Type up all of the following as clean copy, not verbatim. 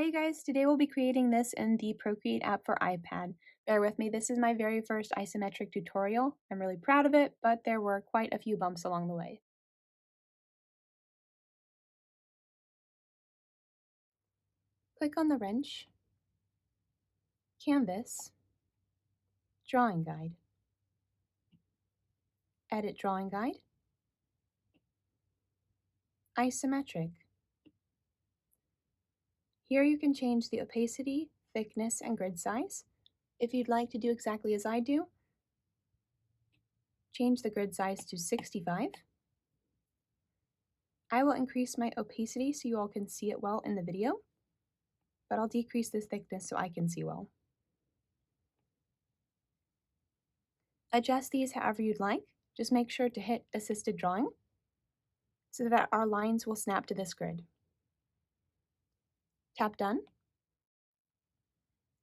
Hi you guys, today we'll be creating this in the Procreate app for iPad. Bear with me, this is my very first isometric tutorial. I'm really proud of it, but there were quite a few bumps along the way. Click on the wrench, Canvas, Drawing Guide, Edit Drawing Guide, Isometric. Here you can change the opacity, thickness, and grid size. If you'd like to do exactly as I do, change the grid size to 65. I will increase my opacity so you all can see it well in the video, but I'll decrease this thickness so I can see well. Adjust these however you'd like. Just make sure to hit Assisted Drawing so that our lines will snap to this grid. Tap Done.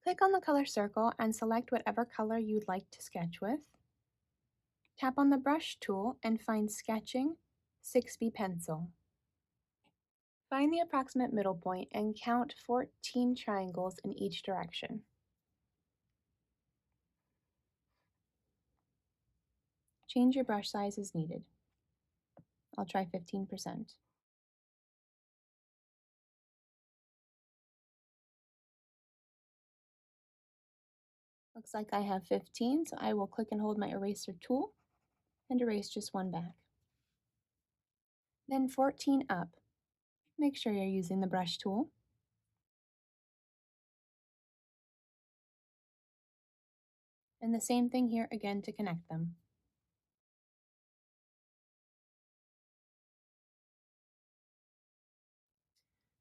Click on the color circle and select whatever color you'd like to sketch with. Tap on the brush tool and find Sketching 6B Pencil. Find the approximate middle point and count 14 triangles in each direction. Change your brush size as needed. I'll try 15%. Looks like I have 15, so I will click and hold my eraser tool and erase just one back. Then 14 up. Make sure you're using the brush tool. And the same thing here again to connect them.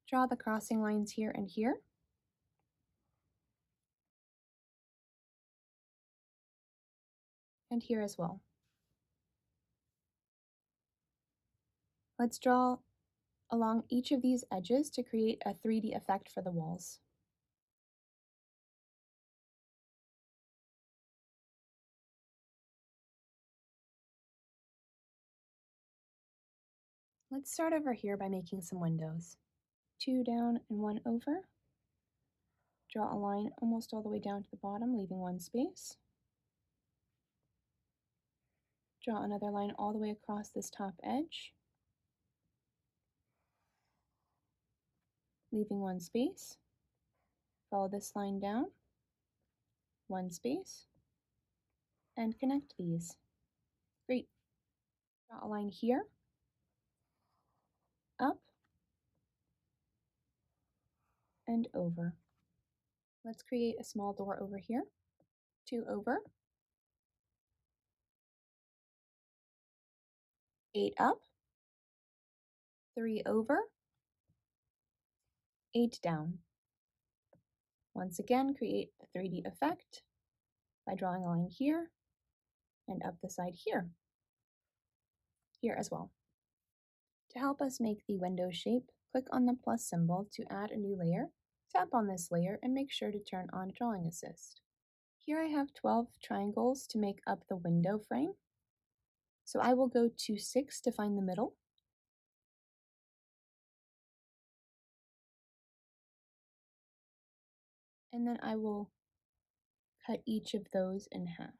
Draw the crossing lines here and here. And here as well. Let's draw along each of these edges to create a 3D effect for the walls. Let's start over here by making some windows. 2 down and 1 over. Draw a line almost all the way down to the bottom, leaving 1 space. Draw another line all the way across this top edge, leaving 1 space. Follow this line down, 1 space, and connect these. Great. Draw a line here, up, and over. Let's create a small door over here. 2 over, 8 up, 3 over, 8 down. Once again, create a 3D effect by drawing a line here and up the side here. Here as well. To help us make the window shape, click on the plus symbol to add a new layer. Tap on this layer and make sure to turn on Drawing Assist. Here I have 12 triangles to make up the window frame. So I will go to 6 to find the middle. And then I will cut each of those in half.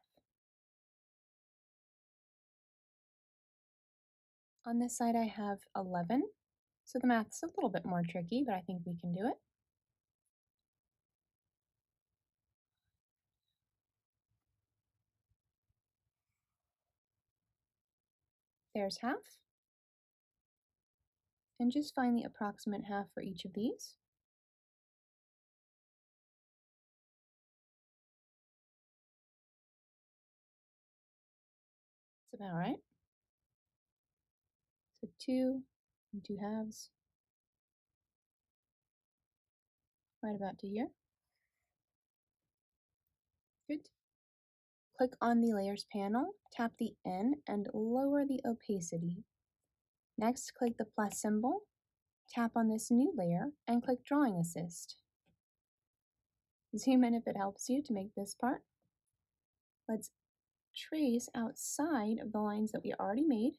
On this side I have 11, so the math's a little bit more tricky, but I think we can do it. There's half. And just find the approximate half for each of these. That's about right. So 2 and 2 halves. Right about to here. Good. Click on the Layers panel, tap the N, and lower the opacity. Next, click the plus symbol, tap on this new layer, and click Drawing Assist. Zoom in if it helps you to make this part. Let's trace outside of the lines that we already made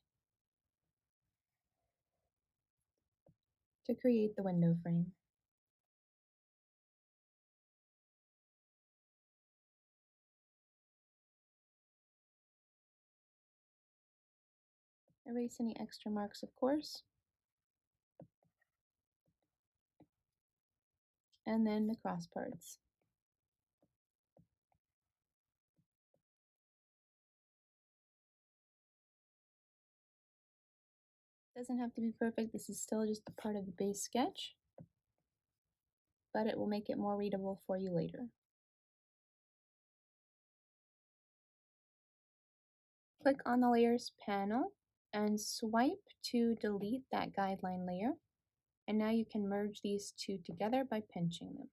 to create the window frame. Erase any extra marks, of course. And then the cross parts. Doesn't have to be perfect, this is still just a part of the base sketch, but it will make it more readable for you later. Click on the Layers panel and swipe to delete that guideline layer, and now you can merge these two together by pinching them.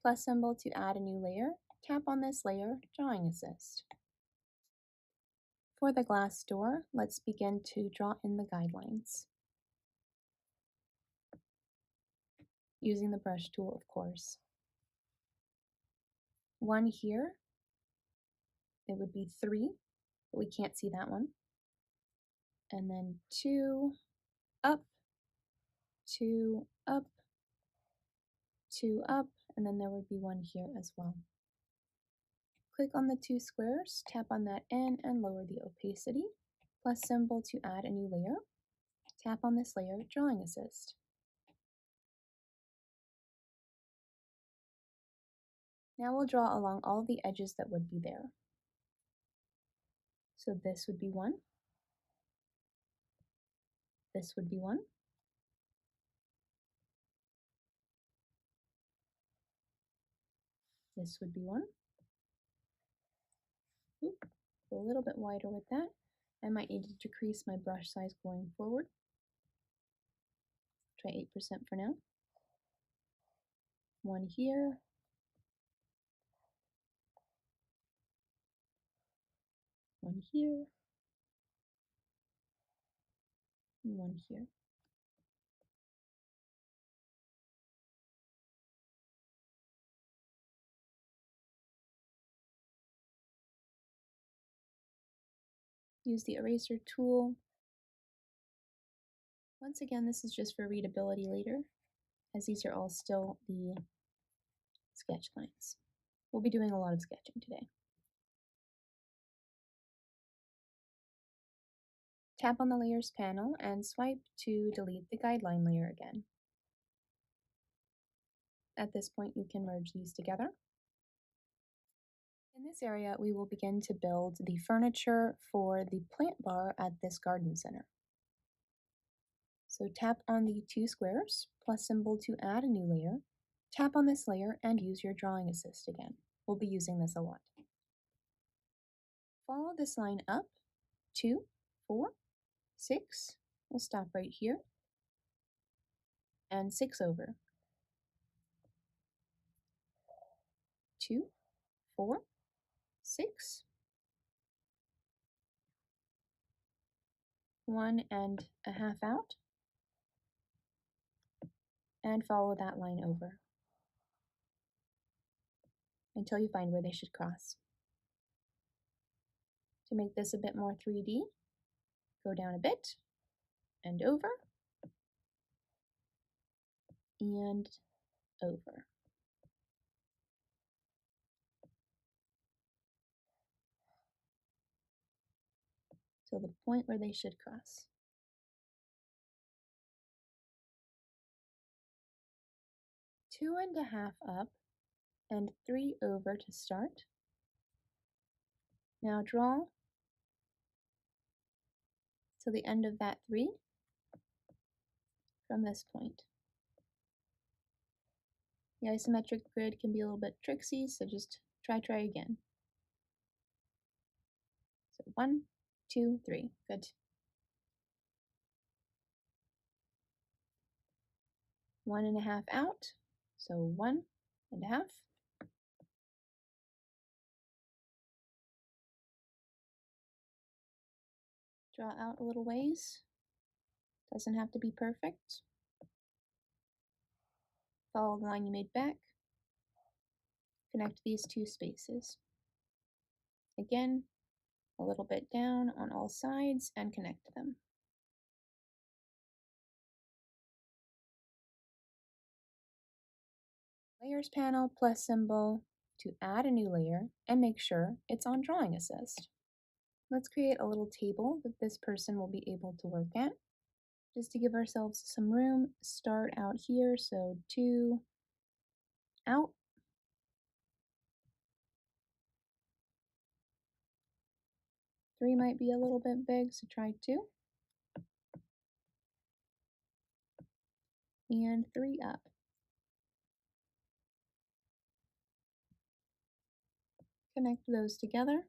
Plus symbol to add a new layer, tap on this layer, Drawing Assist. For the glass door, let's begin to draw in the guidelines. Using the brush tool, of course. One here, it would be 3, but we can't see that one. And then 2 up, 2 up, 2 up, and then there would be 1 here as well. Click on the 2 squares, tap on that N and lower the opacity. Plus symbol to add a new layer. Tap on this layer, Drawing Assist. Now we'll draw along all the edges that would be there. So this would be 1. This would be 1. This would be 1. Oop, a little bit wider with that. I might need to decrease my brush size going forward. Try 8% for now. 1 here. 1 here. And 1 here. Use the eraser tool. Once again, this is just for readability later, as these are all still the sketch lines. We'll be doing a lot of sketching today. Tap on the Layers panel and swipe to delete the guideline layer again. At this point, you can merge these together. In this area, we will begin to build the furniture for the plant bar at this garden center. So tap on the 2 squares, plus symbol to add a new layer. Tap on this layer and use your Drawing Assist again. We'll be using this a lot. Follow this line up, 2, 4, 6. We'll stop right here. And 6 over. 2, 4, 6. 1.5 out. And follow that line over until you find where they should cross. To make this a bit more 3D, go down a bit and over and over. Till the point where they should cross. Two and a half up and 3 over to start. Now draw to the end of that 3 from this point. The isometric grid can be a little bit tricksy, so just try again. So 1, 2, 3, good. 1.5 out, so 1.5. Draw out a little ways. Doesn't have to be perfect. Follow the line you made back. Connect these 2 spaces. Again, a little bit down on all sides and connect them. Layers panel plus symbol to add a new layer and make sure it's on Drawing Assist. Let's create a little table that this person will be able to work at. Just to give ourselves some room, start out here, so 2 out. Three might be a little bit big, so try 2. And 3 up. Connect those together.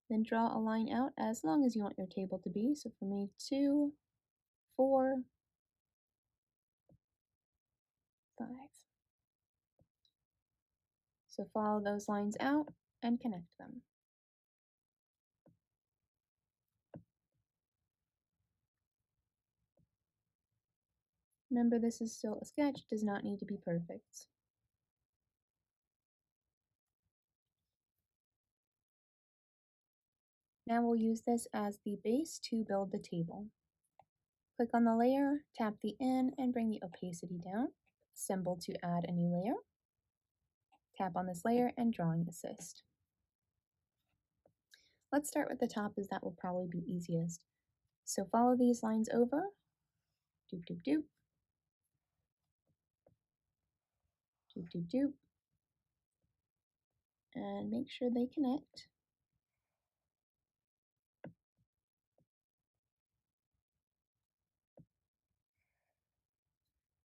Then draw a line out as long as you want your table to be. So for me, 2, 4, 5. So follow those lines out and connect them. Remember, this is still a sketch, does not need to be perfect. Now we'll use this as the base to build the table. Click on the layer, tap the N, and bring the opacity down. Symbol to add a new layer. Tap on this layer and Drawing Assist. Let's start with the top as that will probably be easiest. So follow these lines over. Doop, doop, doop. Doop, doop, doop. And make sure they connect.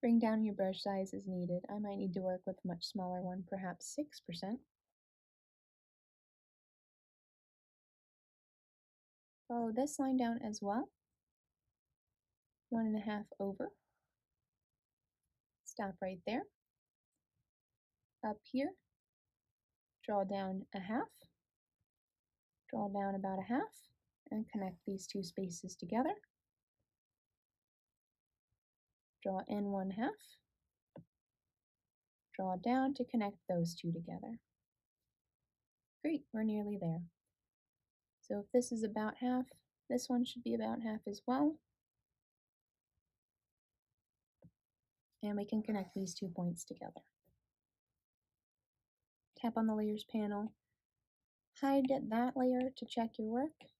Bring down your brush size as needed. I might need to work with a much smaller one, perhaps 6%. Follow this line down as well. 1.5 over. Stop right there. Up here, draw down a half. Draw down about a half and connect these two spaces together. Draw in 1/2. Draw down to connect those two together. Great, we're nearly there. So if this is about half, this one should be about half as well. And we can connect these 2 points together. Tap on the Layers panel. Hide that layer to check your work.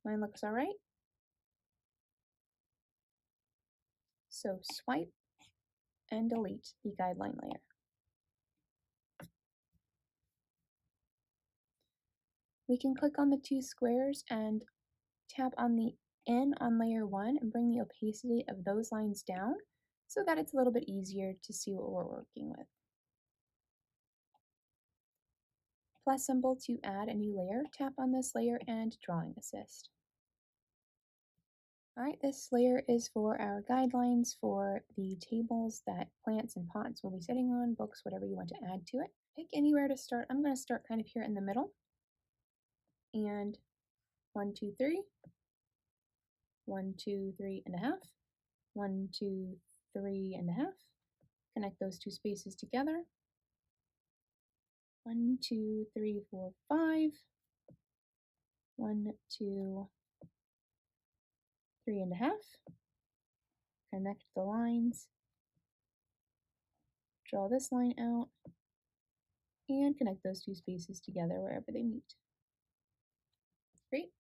Mine looks all right. So swipe and delete the guideline layer. We can click on the 2 squares and tap on the N on layer 1 and bring the opacity of those lines down so that it's a little bit easier to see what we're working with. Plus symbol to add a new layer, tap on this layer and Drawing Assist. Alright, this layer is for our guidelines for the tables that plants and pots will be sitting on, books, whatever you want to add to it. Pick anywhere to start. I'm going to start kind of here in the middle. And 1, 2, 3. 1, 2, 3.5. 1, 2, 3.5. Connect those two spaces together. 1, 2, 3, 4, 5. 1, 2, 3.5. Connect the lines. Draw this line out. And connect those two spaces together wherever they meet. Great.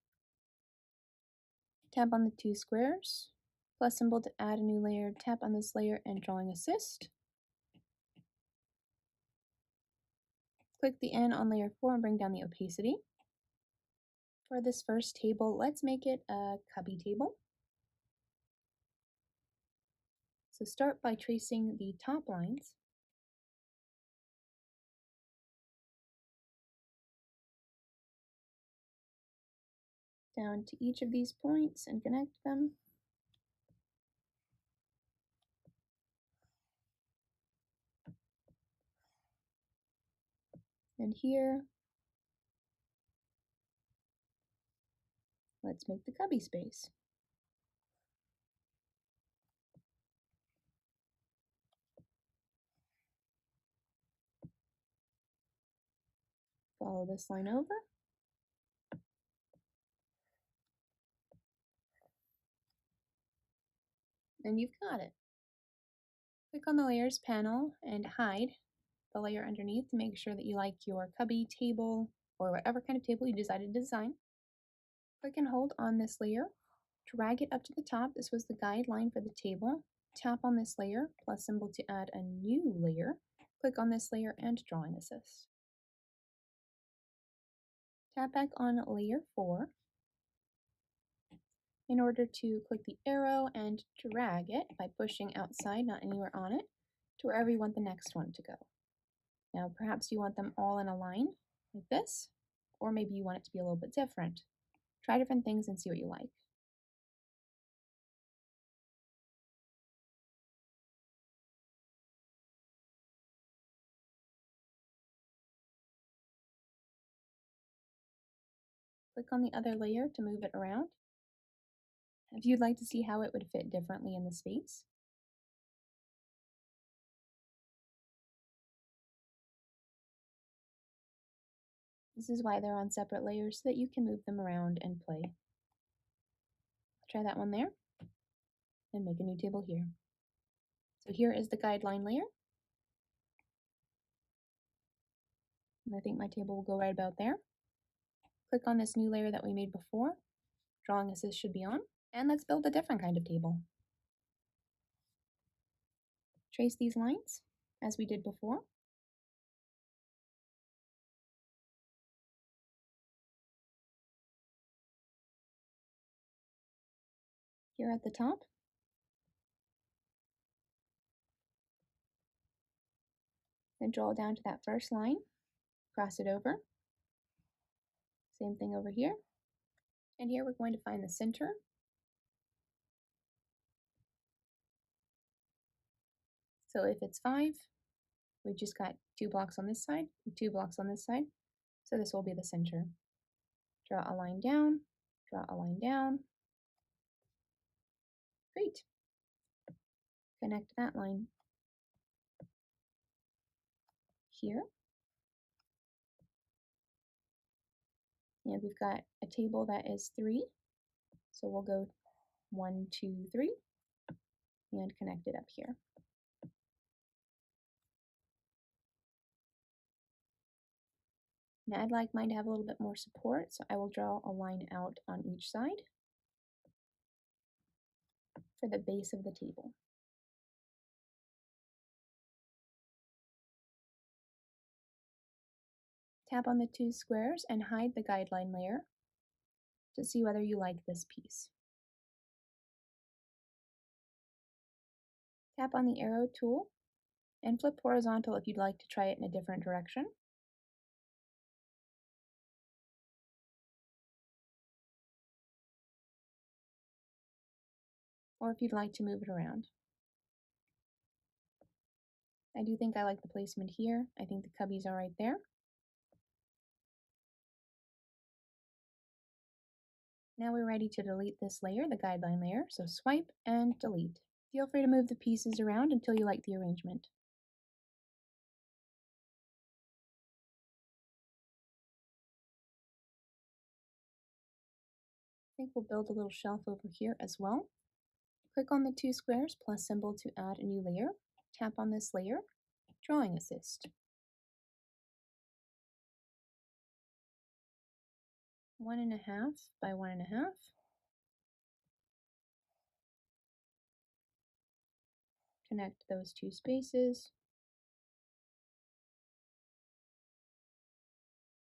Tap on the 2 squares. Plus symbol to add a new layer. Tap on this layer and Drawing Assist. Click the N on layer 4 and bring down the opacity. For this first table, let's make it a cubby table. So start by tracing the top lines. Down to each of these points and connect them. And here, let's make the cubby space. Follow this line over. And you've got it. Click on the Layers panel and hide the layer underneath to make sure that you like your cubby table or whatever kind of table you decided to design. Click and hold on this layer, drag it up to the top. This was the guideline for the table. Tap on this layer, plus symbol to add a new layer. Click on this layer and Drawing Assist. Tap back on layer 4 in order to click the arrow and drag it by pushing outside, not anywhere on it, to wherever you want the next one to go. Now perhaps you want them all in a line like this, or maybe you want it to be a little bit different. Try different things and see what you like. Click on the other layer to move it around. If you'd like to see how it would fit differently in the space, this is why they're on separate layers so that you can move them around and play. Try that one there and make a new table here. So here is the guideline layer. And I think my table will go right about there. Click on this new layer that we made before. Drawing Assist should be on. And let's build a different kind of table. Trace these lines as we did before. Here at the top. Then draw down to that first line. Cross it over. Same thing over here. And here we're going to find the center. So if it's 5, we've just got 2 blocks on this side and 2 blocks on this side. So this will be the center. Draw a line down, draw a line down. Great. Connect that line here. And we've got a table that is 3. So we'll go 1, 2, 3 and connect it up here. Now I'd like mine to have a little bit more support, so I will draw a line out on each side for the base of the table. Tap on the 2 squares and hide the guideline layer to see whether you like this piece. Tap on the arrow tool and flip horizontal if you'd like to try it in a different direction. Or if you'd like to move it around. I do think I like the placement here. I think the cubbies are right there. Now we're ready to delete this layer, the guideline layer, so swipe and delete. Feel free to move the pieces around until you like the arrangement. I think we'll build a little shelf over here as well. Click on the 2 squares plus symbol to add a new layer. Tap on this layer, Drawing Assist. 1.5 by 1.5. Connect those 2 spaces.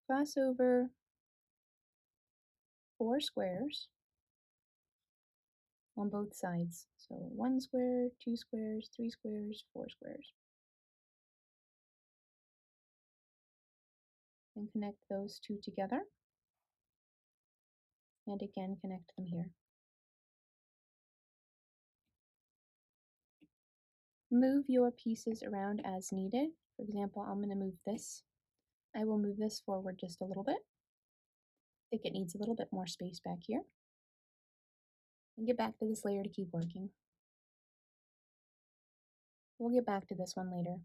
Cross over 4 squares on both sides. So 1 square, 2 squares, 3 squares, 4 squares. And connect those 2 together. And again, connect them here. Move your pieces around as needed. For example, I'm going to move this. I will move this forward just a little bit. I think it needs a little bit more space back here. And get back to this layer to keep working. We'll get back to this one later.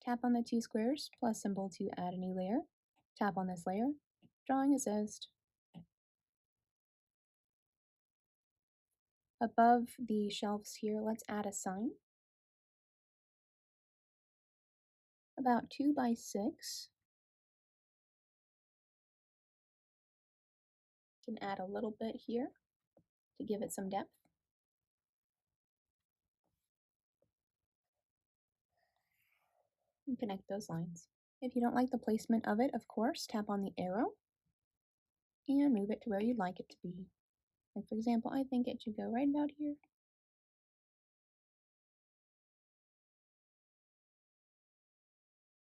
Tap on the 2 squares plus symbol to add a new layer. Tap on this layer, Drawing Assist. Above the shelves here, let's add a sign. about 2 by 6. You can add a little bit here to give it some depth. And connect those lines. If you don't like the placement of it, of course, tap on the arrow and move it to where you'd like it to be. Like, for example, I think it should go right about here.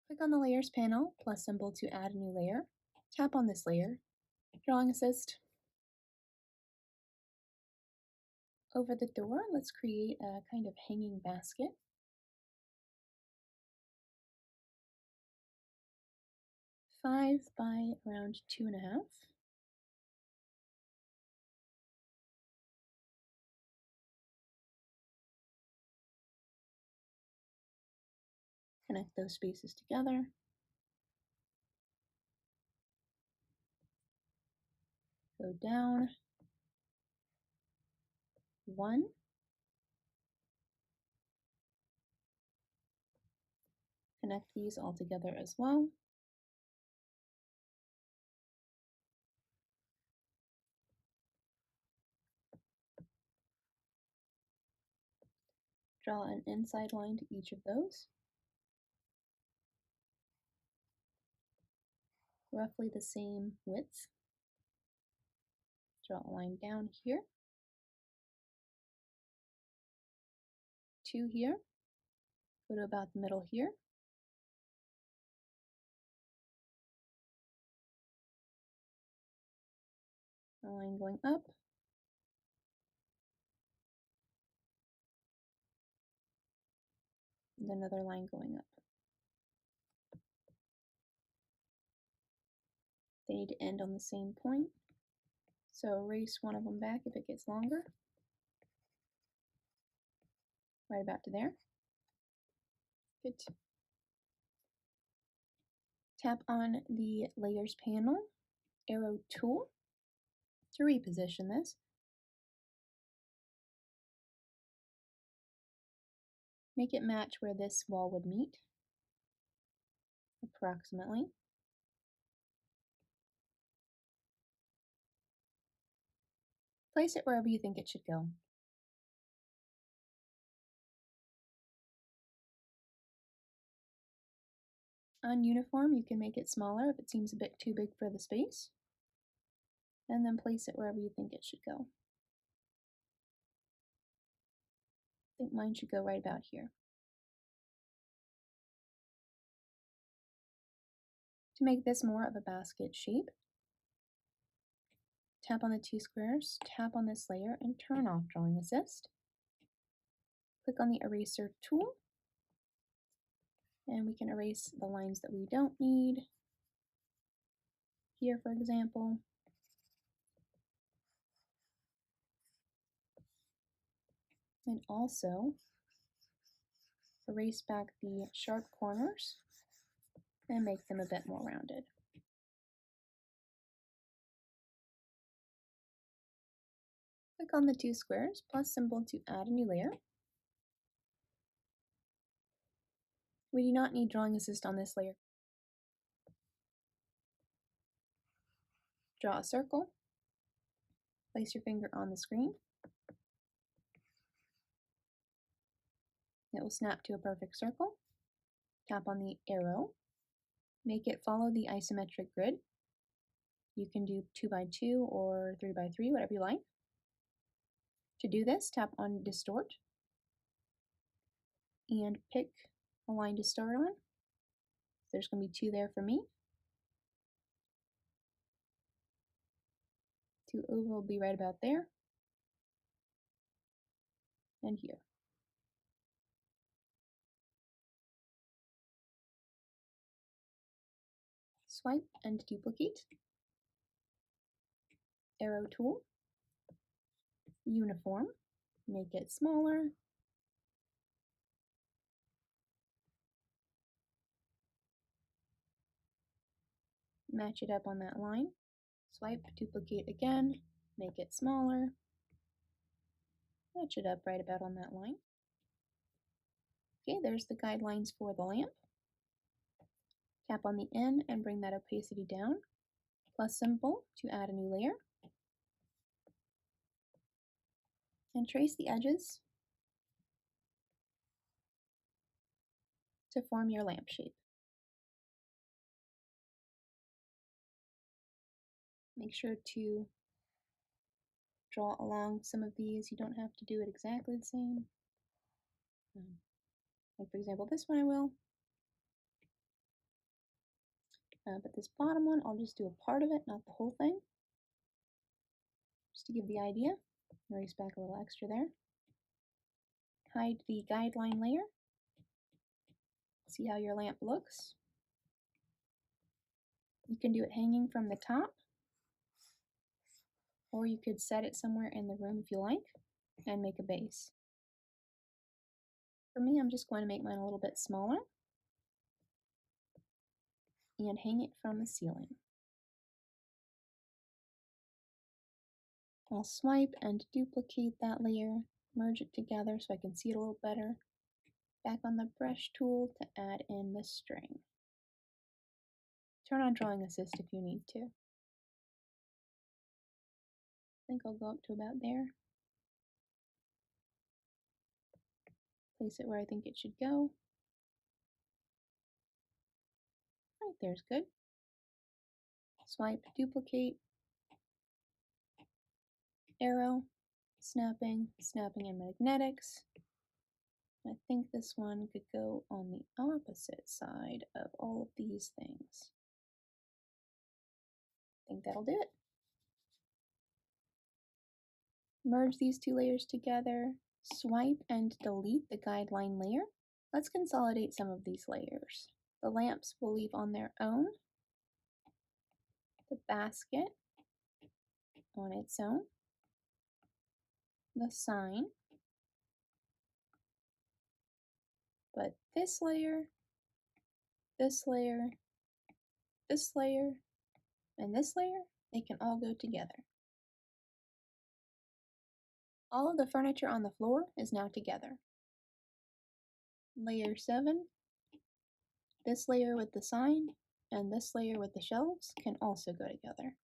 Click on the Layers panel, plus symbol to add a new layer. Tap on this layer. Drawing Assist. Over the door, let's create a kind of hanging basket. Five by around 2.5. Connect those spaces together. Go down 1. Connect these all together as well. Draw an inside line to each of those. Roughly the same width. Draw a line down here. 2 here. Go to about the middle here. A line going up. And another line going up. They need to end on the same point. So erase one of them back if it gets longer. Right about to there. Good. Tap on the Layers panel, arrow tool, to reposition this. Make it match where this wall would meet, approximately. Place it wherever you think it should go. On uniform, you can make it smaller if it seems a bit too big for the space, and then place it wherever you think it should go. I think mine should go right about here. To make this more of a basket shape, tap on the 2 squares, tap on this layer, and turn off Drawing Assist. Click on the Eraser tool, and we can erase the lines that we don't need. Here, for example. And also erase back the sharp corners and make them a bit more rounded. Click on the 2 squares, plus symbol to add a new layer. We do not need Drawing Assist on this layer. Draw a circle. Place your finger on the screen. It will snap to a perfect circle. Tap on the arrow. Make it follow the isometric grid. You can do 2 by 2 or 3 by 3, whatever you like. To do this, tap on Distort and pick a line to start on. There's going to be 2 there for me. 2 over will be right about there. And here. Swipe and duplicate. Arrow tool. Uniform. Make it smaller. Match it up on that line. Swipe, duplicate again, make it smaller. Match it up right about on that line. Okay, there's the guidelines for the lamp. Tap on the N and bring that opacity down. Plus symbol to add a new layer. And trace the edges to form your lamp shape. Make sure to draw along some of these. You don't have to do it exactly the same. Like for example, this one I will. But this bottom one, I'll just do a part of it, not the whole thing. Just to give the idea. Erase back a little extra there. Hide the guideline layer. See how your lamp looks. You can do it hanging from the top, or you could set it somewhere in the room if you like, and make a base. For me, I'm just going to make mine a little bit smaller and hang it from the ceiling. I'll swipe and duplicate that layer, merge it together so I can see it a little better. Back on the brush tool to add in the string. Turn on Drawing Assist if you need to. I think I'll go up to about there. Place it where I think it should go. Right there's good. Swipe, duplicate, arrow, snapping, snapping and magnetics. I think this one could go on the opposite side of all of these things. I think that'll do it. Merge these two layers together, swipe and delete the guideline layer. Let's consolidate some of these layers. The lamps we'll leave on their own. The basket on its own. The sign. But this layer, this layer, this layer, and this layer, they can all go together. All of the furniture on the floor is now together. Layer 7, this layer with the sign, and this layer with the shelves can also go together.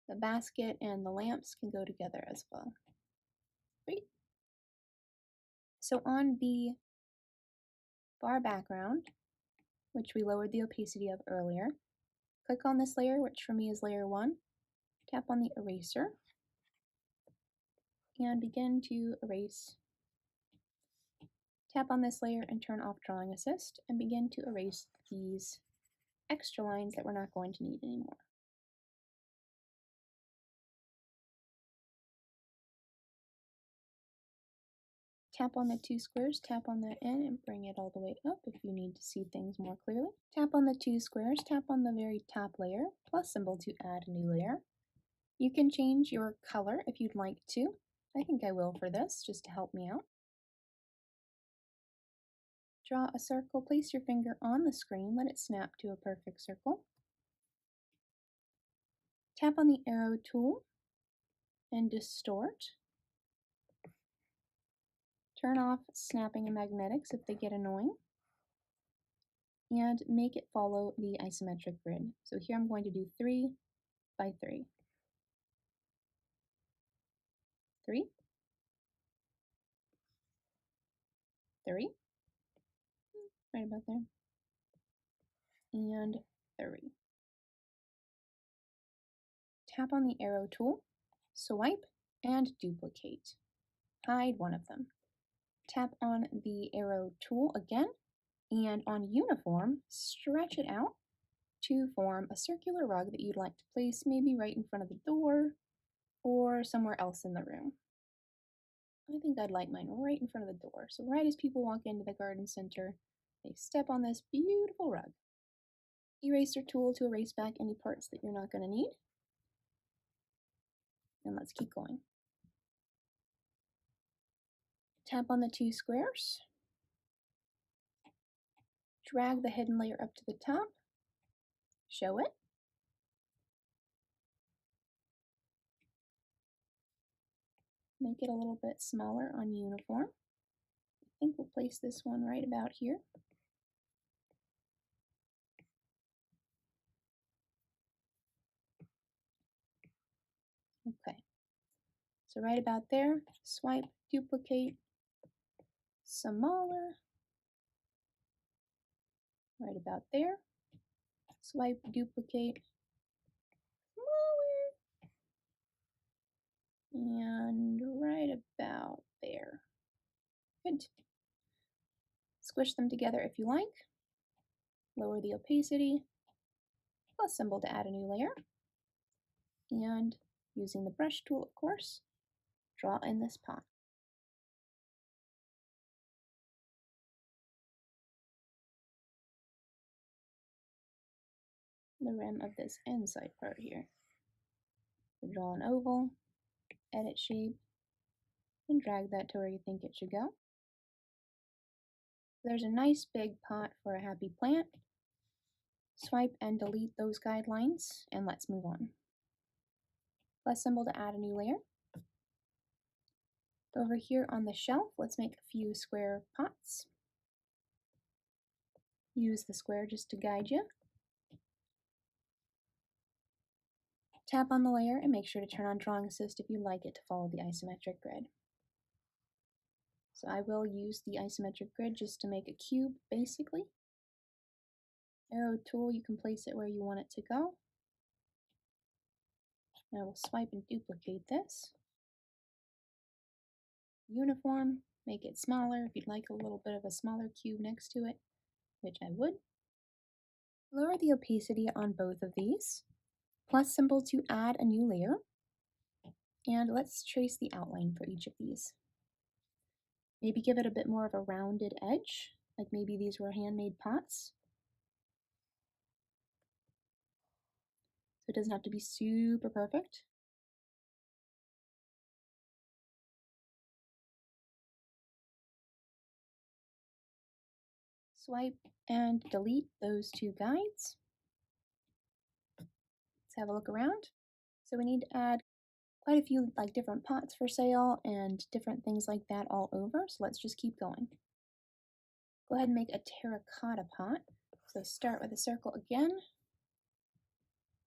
The basket and the lamps can go together as well. Great. So on the bar background, which we lowered the opacity of earlier, click on this layer, which for me is layer 1, tap on the eraser, and begin to erase. Tap on this layer and turn off Drawing Assist, and begin to erase these extra lines that we're not going to need anymore. Tap on the two squares, tap on the N, and bring it all the way up if you need to see things more clearly. Tap on the two squares, tap on the very top layer, plus symbol to add a new layer. You can change your color if you'd like to. I think I will for this, just to help me out. Draw a circle, place your finger on the screen, let it snap to a perfect circle. Tap on the arrow tool and distort. Turn off snapping and magnetics if they get annoying. And make it follow the isometric grid. So here I'm going to do 3 by 3. 3, 3, right about there, and 3. Tap on the arrow tool, swipe, and duplicate. Hide one of them. Tap on the arrow tool again, and on uniform, stretch it out to form a circular rug that you'd like to place maybe right in front of the door or somewhere else in the room. I think I'd like mine right in front of the door, so right as people walk into the garden center, they step on this beautiful rug. Eraser tool to erase back any parts that you're not going to need. And let's keep going. Tap on the two squares. Drag the hidden layer up to the top. Show it. Make it a little bit smaller on uniform. I think we'll place this one right about here. Okay, so right about there, swipe, duplicate, smaller, right about there, swipe, duplicate, smaller, and right about there. Good. Squish them together if you like. Lower the opacity, plus symbol to add a new layer. And using the brush tool, of course, draw in this pot. The rim of this inside part here. So draw an oval, edit shape, and drag that to where you think it should go. There's a nice big pot for a happy plant. Swipe and delete those guidelines, and let's move on. Plus symbol to add a new layer. Over here on the shelf, let's make a few square pots. Use the square just to guide you. Tap on the layer and make sure to turn on Drawing Assist if you like it to follow the isometric grid. So I will use the isometric grid just to make a cube, basically. Arrow tool, you can place it where you want it to go. Now we'll swipe and duplicate this. Uniform, make it smaller if you'd like a little bit of a smaller cube next to it, which I would. Lower the opacity on both of these. Plus symbol to add a new layer. And let's trace the outline for each of these. Maybe give it a bit more of a rounded edge, like maybe these were handmade pots. So it doesn't have to be super perfect. Swipe and delete those two guides. Let's have a look around. So we need to add quite a few like different pots for sale and different things like that all over. So let's just keep going. Go ahead and make a terracotta pot. So start with a circle again.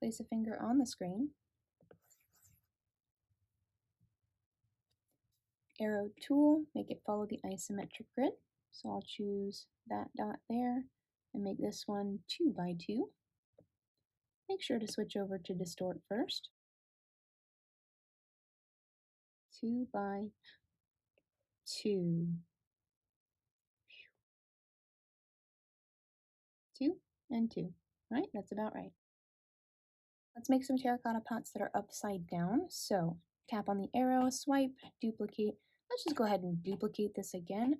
Place a finger on the screen. Arrow tool, make it follow the isometric grid. So I'll choose that dot there and make this one 2 by 2. Make sure to switch over to distort first. 2 by 2. 2 and 2. All right, that's about right. Let's make some terracotta pots that are upside down. So tap on the arrow, swipe, duplicate. Let's just go ahead and duplicate this again.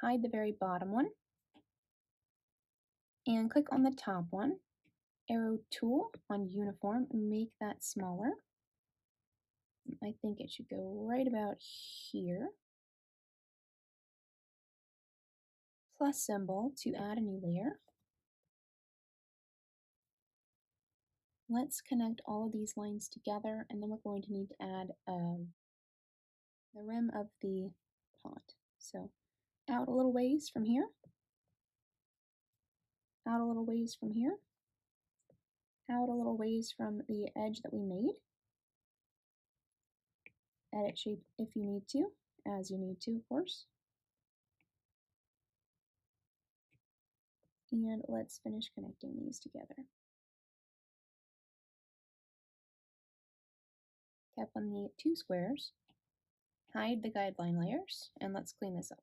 Hide the very bottom one. And click on the top one. Arrow tool on uniform, make that smaller. I think it should go right about here. Plus symbol to add a new layer. Let's connect all of these lines together, and then we're going to need to add the rim of the pot. So out a little ways from here, out a little ways from here, out a little ways from the edge that we made. Edit shape if you need to, as you need to, of course. And let's finish connecting these together. Tap on the two squares, hide the guideline layers, and let's clean this up.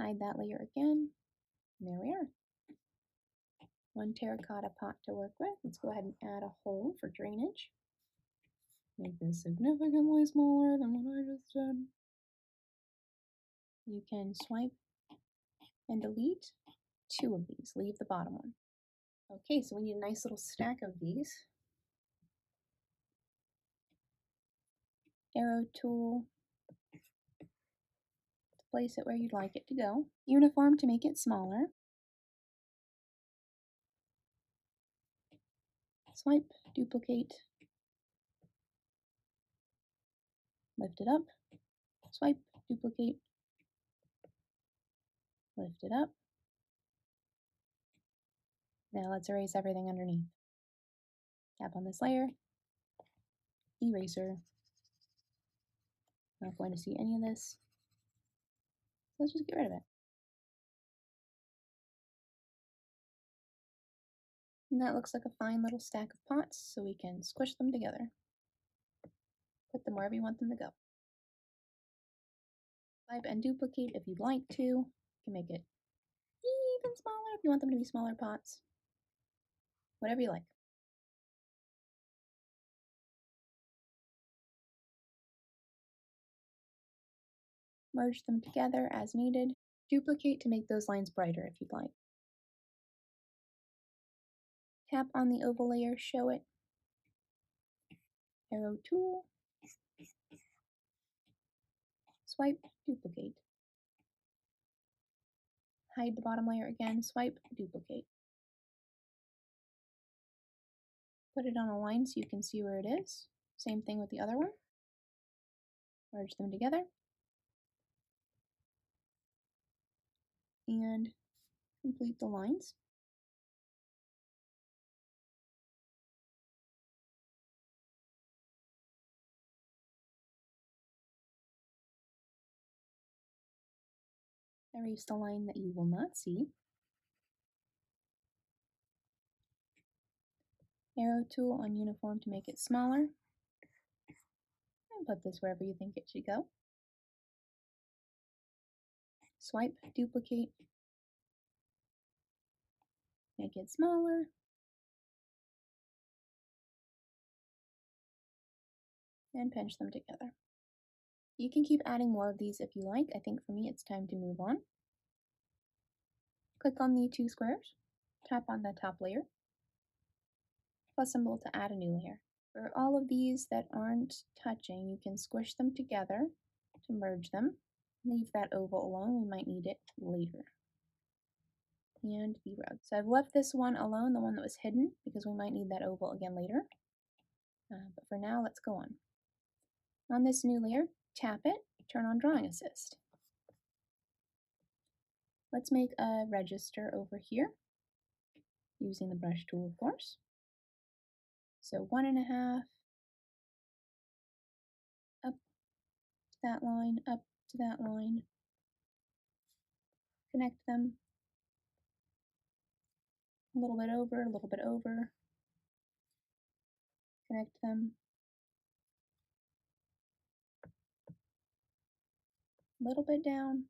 Hide that layer again. And there we are. One terracotta pot to work with. Let's go ahead and add a hole for drainage. Make this significantly smaller than what I just did. You can swipe and delete 2 of these. Leave the bottom one. Okay, so we need a nice little stack of these. Arrow tool to place it where you'd like it to go. Uniform to make it smaller. Swipe, duplicate, lift it up. Swipe, duplicate, lift it up. Now let's erase everything underneath. Tap on this layer, eraser. Not going to see any of this. Let's just get rid of it. And that looks like a fine little stack of pots, so we can squish them together. Put them wherever you want them to go. Swipe and duplicate if you'd like to. You can make it even smaller if you want them to be smaller pots. Whatever you like. Merge them together as needed. Duplicate to make those lines brighter if you'd like. Tap on the oval layer, show it. Arrow tool. Swipe, duplicate. Hide the bottom layer again, swipe, duplicate. Put it on a line so you can see where it is. Same thing with the other one. Merge them together. And complete the lines. Erase the line that you will not see. Arrow tool on uniform to make it smaller. And put this wherever you think it should go. Swipe, duplicate. Make it smaller. And pinch them together. You can keep adding more of these if you like. I think for me it's time to move on. Click on the two squares, tap on the top layer, plus symbol to add a new layer. For all of these that aren't touching, you can squish them together to merge them. Leave that oval alone, we might need it later. And the rug. So I've left this one alone, the one that was hidden, because we might need that oval again later. But for now, let's go on. On this new layer, tap it, turn on Drawing Assist. Let's make a register over here, using the brush tool, of course. So 1.5, up to that line, up to that line. Connect them. A little bit over, a little bit over. Connect them. A little bit down.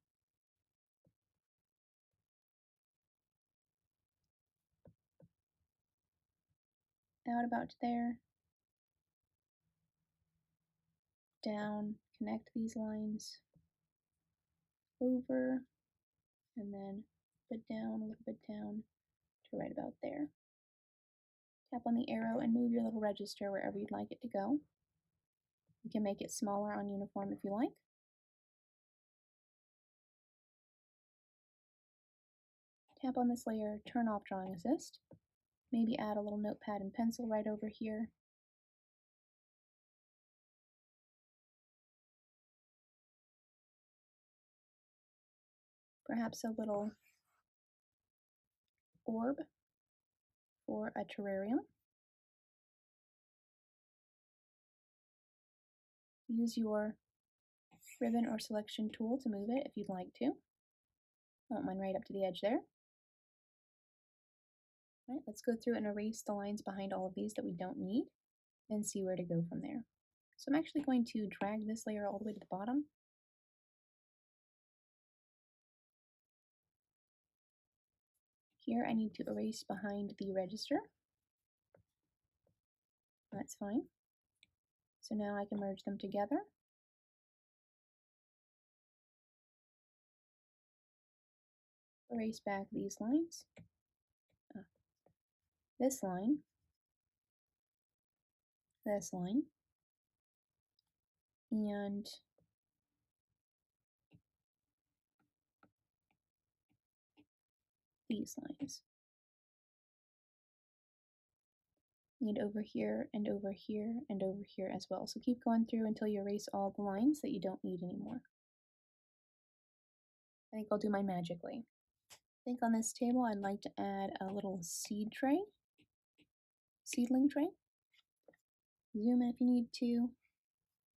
Out about to there. Down. Connect these lines. Over. And then a little bit down to right about there. Tap on the arrow and move your little register wherever you'd like it to go. You can make it smaller on uniform if you like. Tap on this layer, turn off Drawing Assist. Maybe add a little notepad and pencil right over here. Perhaps a little orb for a terrarium. Use your ribbon or selection tool to move it if you'd like to. I want mine right up to the edge there. All right, let's go through and erase the lines behind all of these that we don't need and see where to go from there. So I'm actually going to drag this layer all the way to the bottom. Here I need to erase behind the register. That's fine. So now I can merge them together. Erase back these lines. This line. This line. And these lines. And over here, and over here, and over here as well. So keep going through until you erase all the lines that you don't need anymore. I think I'll do mine magically. think on this table I'd like to add a little seedling tray. Zoom in if you need to.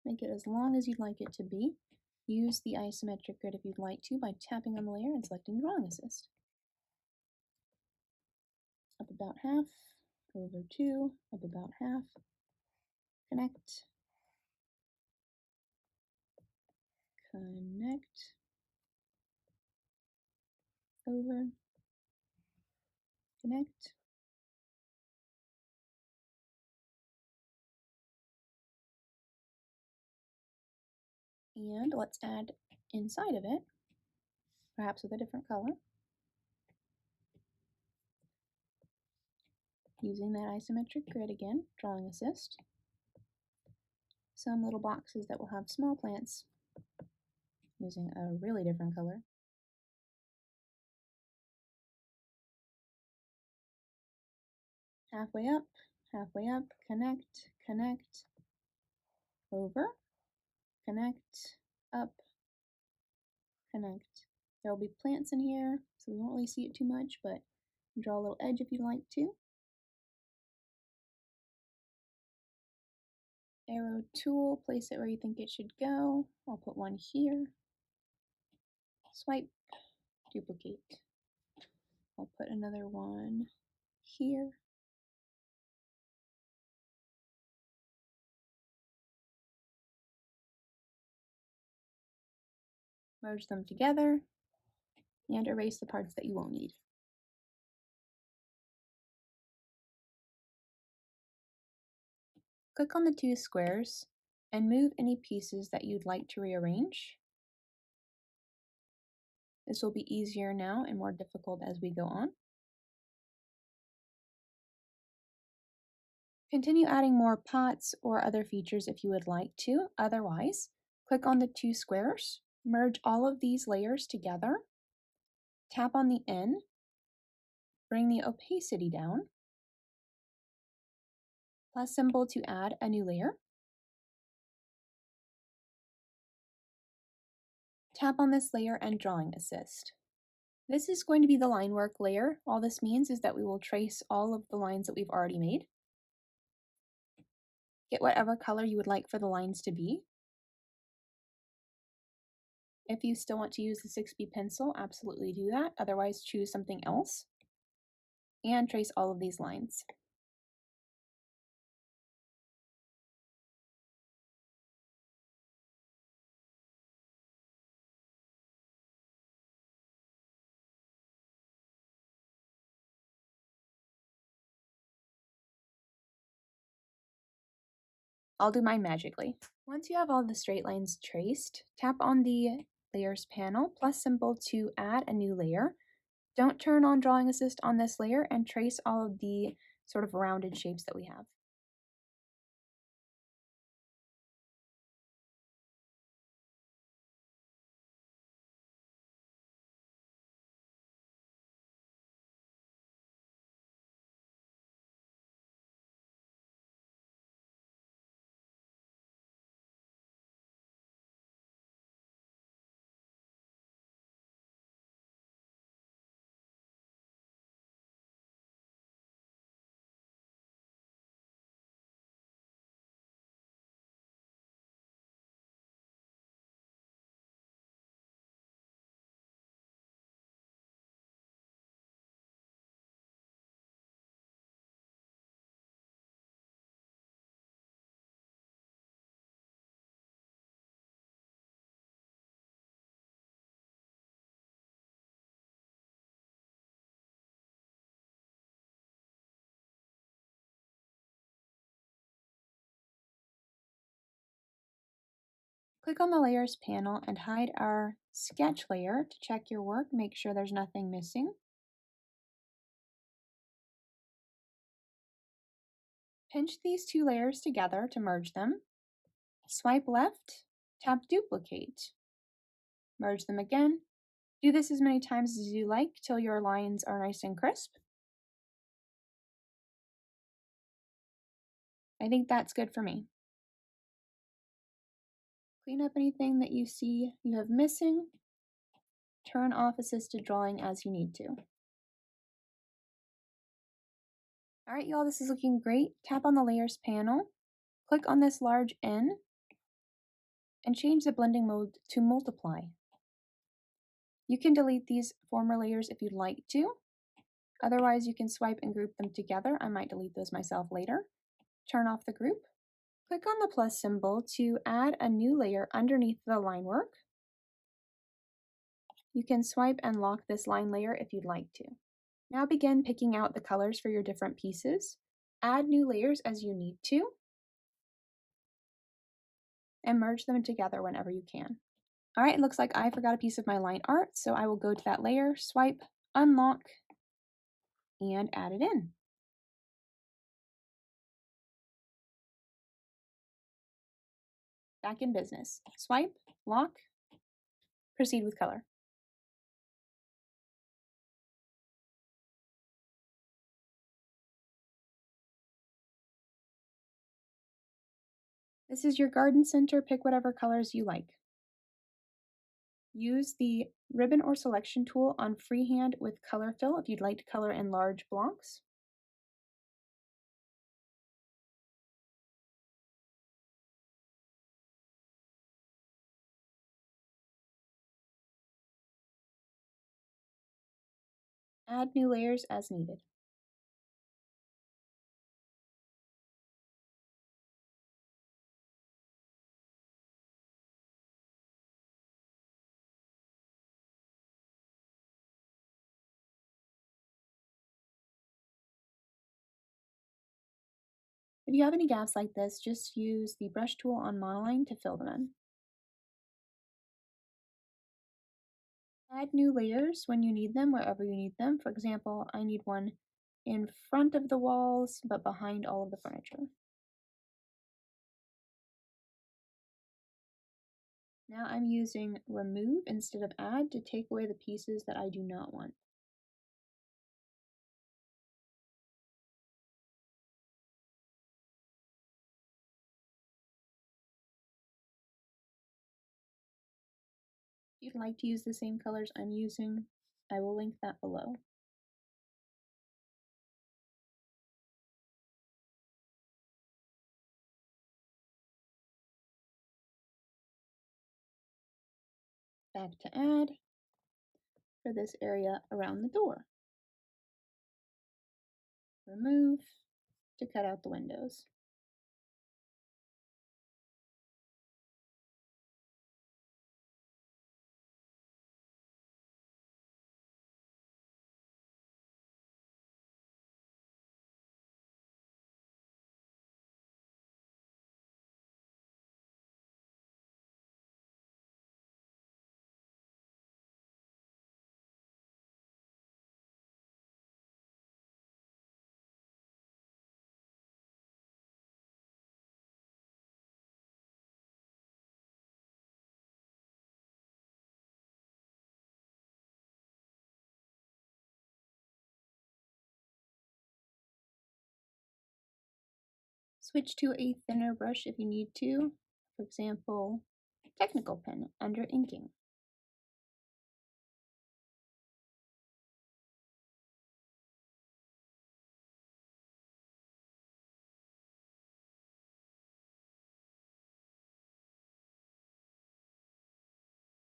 Make it as long as you'd like it to be. Use the isometric grid if you'd like to by tapping on the layer and selecting Drawing Assist. Up about half, over 2, up about half, connect, connect, over, connect, and let's add inside of it, perhaps with a different color, using that isometric grid again, Drawing Assist, some little boxes that will have small plants using a really different color. Halfway up, connect, connect, over, connect, up, connect. There will be plants in here, so we won't really see it too much, but draw a little edge if you'd like to. Arrow tool, place it where you think it should go. I'll put one here. Swipe, duplicate. I'll put another one here. Merge them together and erase the parts that you won't need. Click on the two squares and move any pieces that you'd like to rearrange. This will be easier now and more difficult as we go on. Continue adding more pots or other features if you would like to. Otherwise, click on the two squares, merge all of these layers together, tap on the N, bring the opacity down, plus symbol to add a new layer. Tap on this layer and Drawing Assist. This is going to be the Linework layer. All this means is that we will trace all of the lines that we've already made. Get whatever color you would like for the lines to be. If you still want to use the 6B pencil, absolutely do that. Otherwise, choose something else and trace all of these lines. I'll do mine magically. Once you have all the straight lines traced, tap on the Layers panel plus symbol to add a new layer. Don't turn on Drawing Assist on this layer and trace all of the sort of rounded shapes that we have. Click on the Layers panel and hide our sketch layer to check your work, make sure there's nothing missing. Pinch these two layers together to merge them. Swipe left, tap Duplicate. Merge them again. Do this as many times as you like till your lines are nice and crisp. I think that's good for me. Clean up anything that you see you have missing. Turn off assisted drawing as you need to. All right, y'all, this is looking great. Tap on the layers panel, click on this large N, and change the blending mode to multiply. You can delete these former layers if you'd like to. Otherwise, you can swipe and group them together. I might delete those myself later. Turn off the group. Click on the plus symbol to add a new layer underneath the line work. You can swipe and lock this line layer if you'd like to. Now begin picking out the colors for your different pieces. Add new layers as you need to, and merge them together whenever you can. All right, it looks like I forgot a piece of my line art, so I will go to that layer, swipe, unlock, and add it in. Back in business. Swipe, lock, proceed with color. This is your garden center. Pick whatever colors you like. Use the ribbon or selection tool on freehand with color fill if you'd like to color in large blocks. Add new layers as needed. If you have any gaps like this, just use the brush tool on Monoline to fill them in. Add new layers when you need them, wherever you need them. For example, I need one in front of the walls, but behind all of the furniture. Now I'm using remove instead of add to take away the pieces that I do not want. If you'd like to use the same colors I'm using, I will link that below. Back to add for this area around the door. Remove to cut out the windows. Switch to a thinner brush if you need to. For example, technical pen under inking.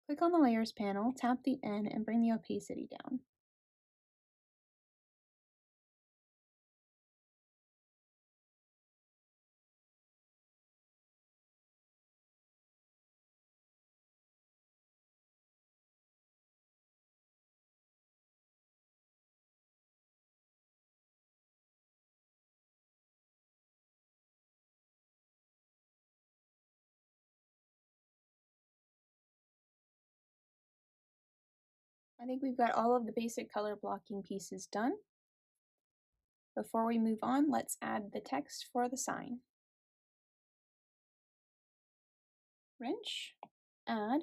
Click on the layers panel, tap the N, and bring the opacity down. I think we've got all of the basic color blocking pieces done. Before we move on, let's add the text for the sign. Wrench, add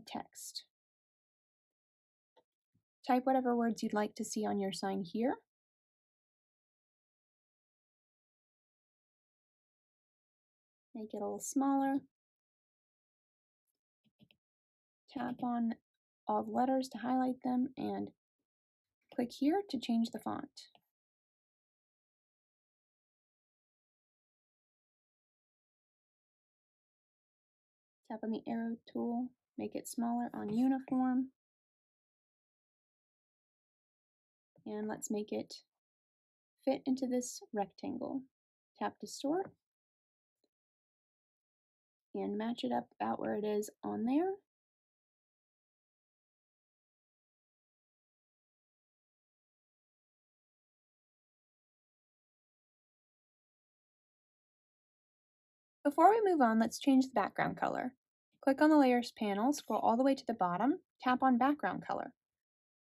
text. Type whatever words you'd like to see on your sign here. Make it a little smaller. Tap on all the letters to highlight them and click here to change the font. Tap on the arrow tool, make it smaller on uniform, and let's make it fit into this rectangle. Tap Distort and match it up about where it is on there. Before we move on, let's change the background color. Click on the Layers panel, scroll all the way to the bottom, tap on Background Color.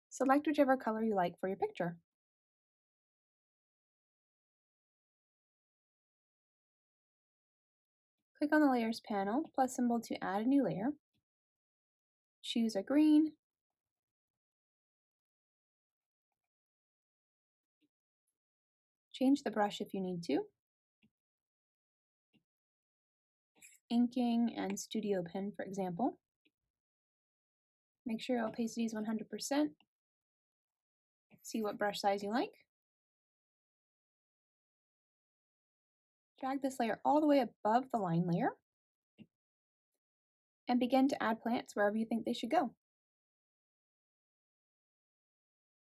Select whichever color you like for your picture. Click on the Layers panel, plus symbol to add a new layer. Choose a green. Change the brush if you need to. Inking and Studio Pen, for example. Make sure your opacity is 100%. See what brush size you like. Drag this layer all the way above the line layer and begin to add plants wherever you think they should go.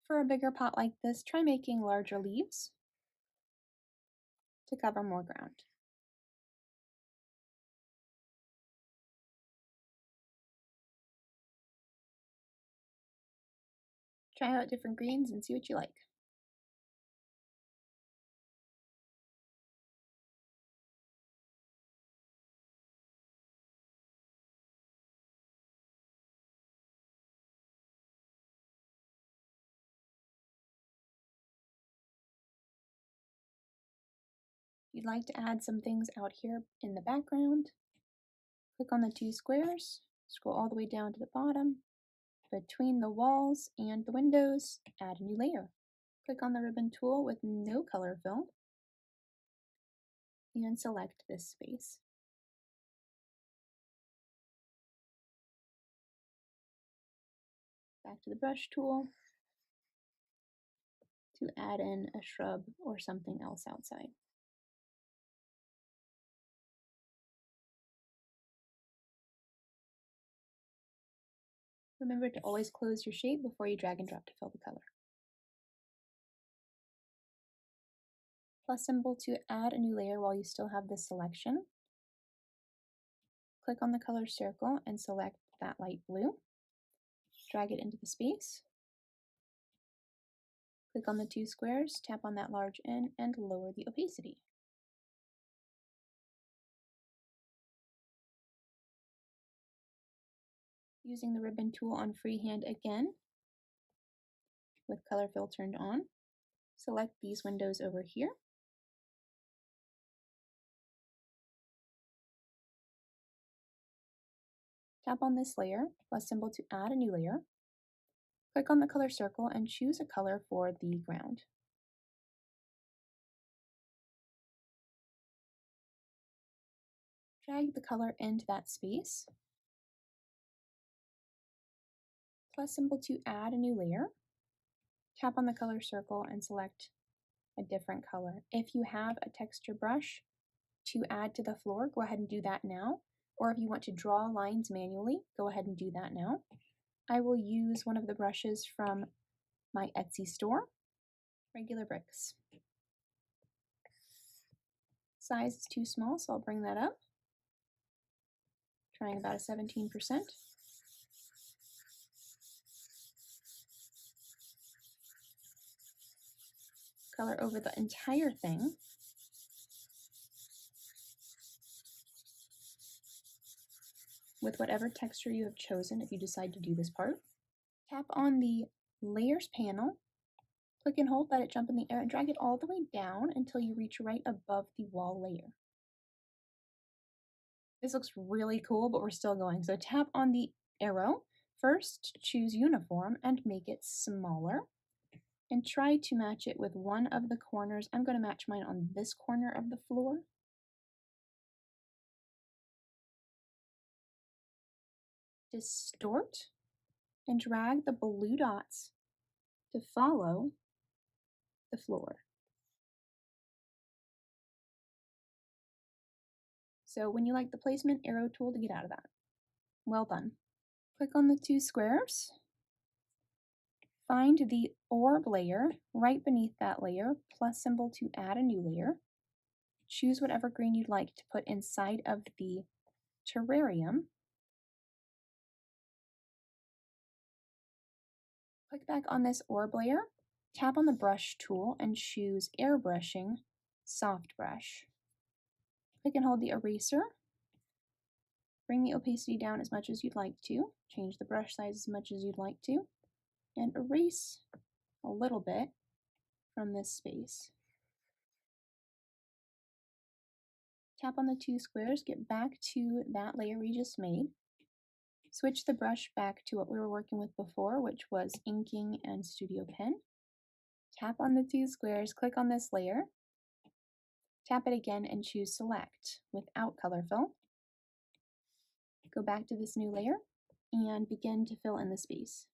For a bigger pot like this, try making larger leaves to cover more ground. Try out different greens and see what you like. If you'd like to add some things out here in the background, click on the two squares, scroll all the way down to the bottom. Between the walls and the windows, add a new layer. Click on the ribbon tool with no color fill and select this space. Back to the brush tool to add in a shrub or something else outside. Remember to always close your shape before you drag and drop to fill the color. Plus symbol to add a new layer while you still have this selection. Click on the color circle and select that light blue. Drag it into the space. Click on the two squares, tap on that large N, and lower the opacity. Using the ribbon tool on freehand again, with color fill turned on, select these windows over here. Tap on this layer, plus symbol to add a new layer. Click on the color circle and choose a color for the ground. Drag the color into that space. Plus symbol to add a new layer. Tap on the color circle and select a different color. If you have a texture brush to add to the floor, go ahead and do that now. Or if you want to draw lines manually, go ahead and do that now. I will use one of the brushes from my Etsy store, regular bricks. Size is too small, so I'll bring that up. Trying about a 17%. Color over the entire thing. With whatever texture you have chosen if you decide to do this part. Tap on the Layers panel, click and hold, let it jump in the air, and drag it all the way down until you reach right above the wall layer. This looks really cool, but we're still going. So tap on the arrow. First, choose Uniform and make it smaller. And try to match it with one of the corners. I'm going to match mine on this corner of the floor. Distort and drag the blue dots to follow the floor. So when you like the placement, arrow tool to get out of that. Well done. Click on the two squares. Find the orb layer right beneath that layer, plus symbol to add a new layer. Choose whatever green you'd like to put inside of the terrarium. Click back on this orb layer, tap on the brush tool and choose airbrushing soft brush. Click and hold the eraser. Bring the opacity down as much as you'd like to. Change the brush size as much as you'd like to. And erase a little bit from this space. Tap on the two squares, get back to that layer we just made. Switch the brush back to what we were working with before, which was inking and Studio Pen. Tap on the two squares, click on this layer. Tap it again and choose Select without color fill. Go back to this new layer and begin to fill in the space.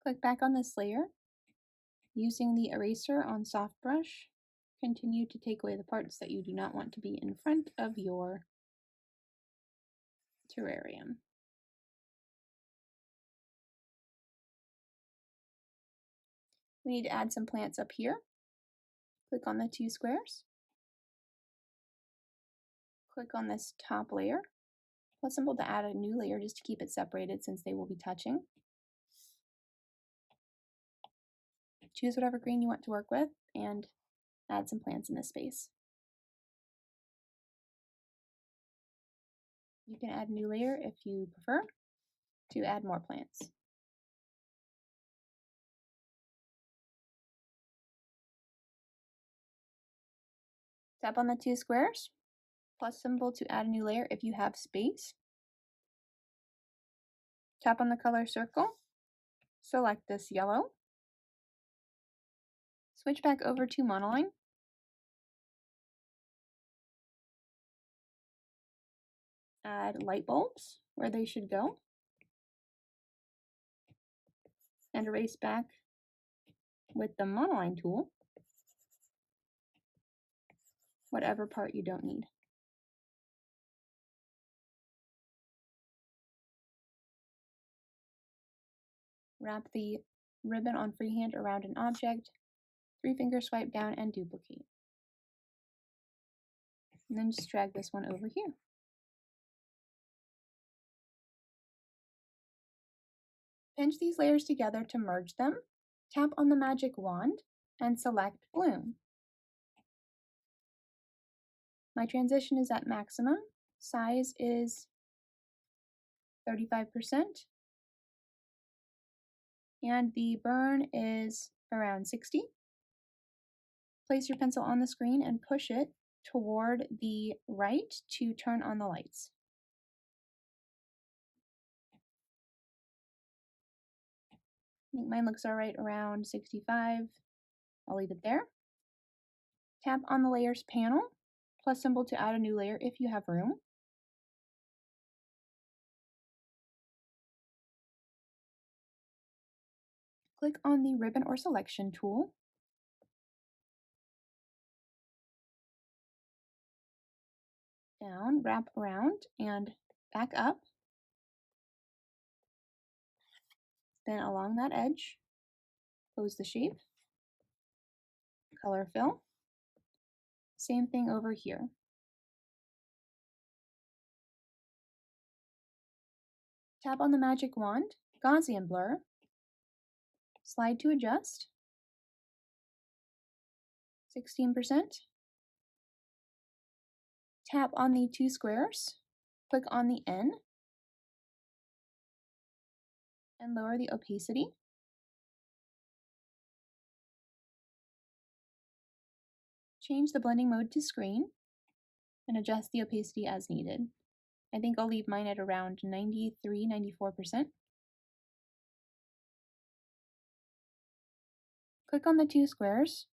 Click back on this layer. Using the eraser on soft brush, continue to take away the parts that you do not want to be in front of your terrarium. We need to add some plants up here. Click on the two squares. Click on this top layer. Plus symbol to add a new layer just to keep it separated since they will be touching. Choose whatever green you want to work with and add some plants in this space. You can add a new layer if you prefer to add more plants. Tap on the two squares, plus symbol to add a new layer if you have space. Tap on the color circle, select this yellow. Switch back over to Monoline. Add light bulbs where they should go. And erase back with the Monoline tool whatever part you don't need. Wrap the ribbon on freehand around an object, 3-finger swipe down and duplicate. And then just drag this one over here. Pinch these layers together to merge them. Tap on the magic wand and select Bloom. My transition is at maximum. Size is 35%. And the burn is around 60. Place your pencil on the screen and push it toward the right to turn on the lights. I think mine looks all right around 65. I'll leave it there. Tap on the layers panel, plus symbol to add a new layer if you have room. Click on the ribbon or selection tool. Down, wrap around, and back up. Then along that edge, close the shape. Color fill. Same thing over here. Tap on the magic wand, Gaussian Blur. Slide to adjust. 16%. Tap on the two squares, click on the N, and lower the opacity. Change the blending mode to screen, and adjust the opacity as needed. I think I'll leave mine at around 93, 94%. Click on the two squares.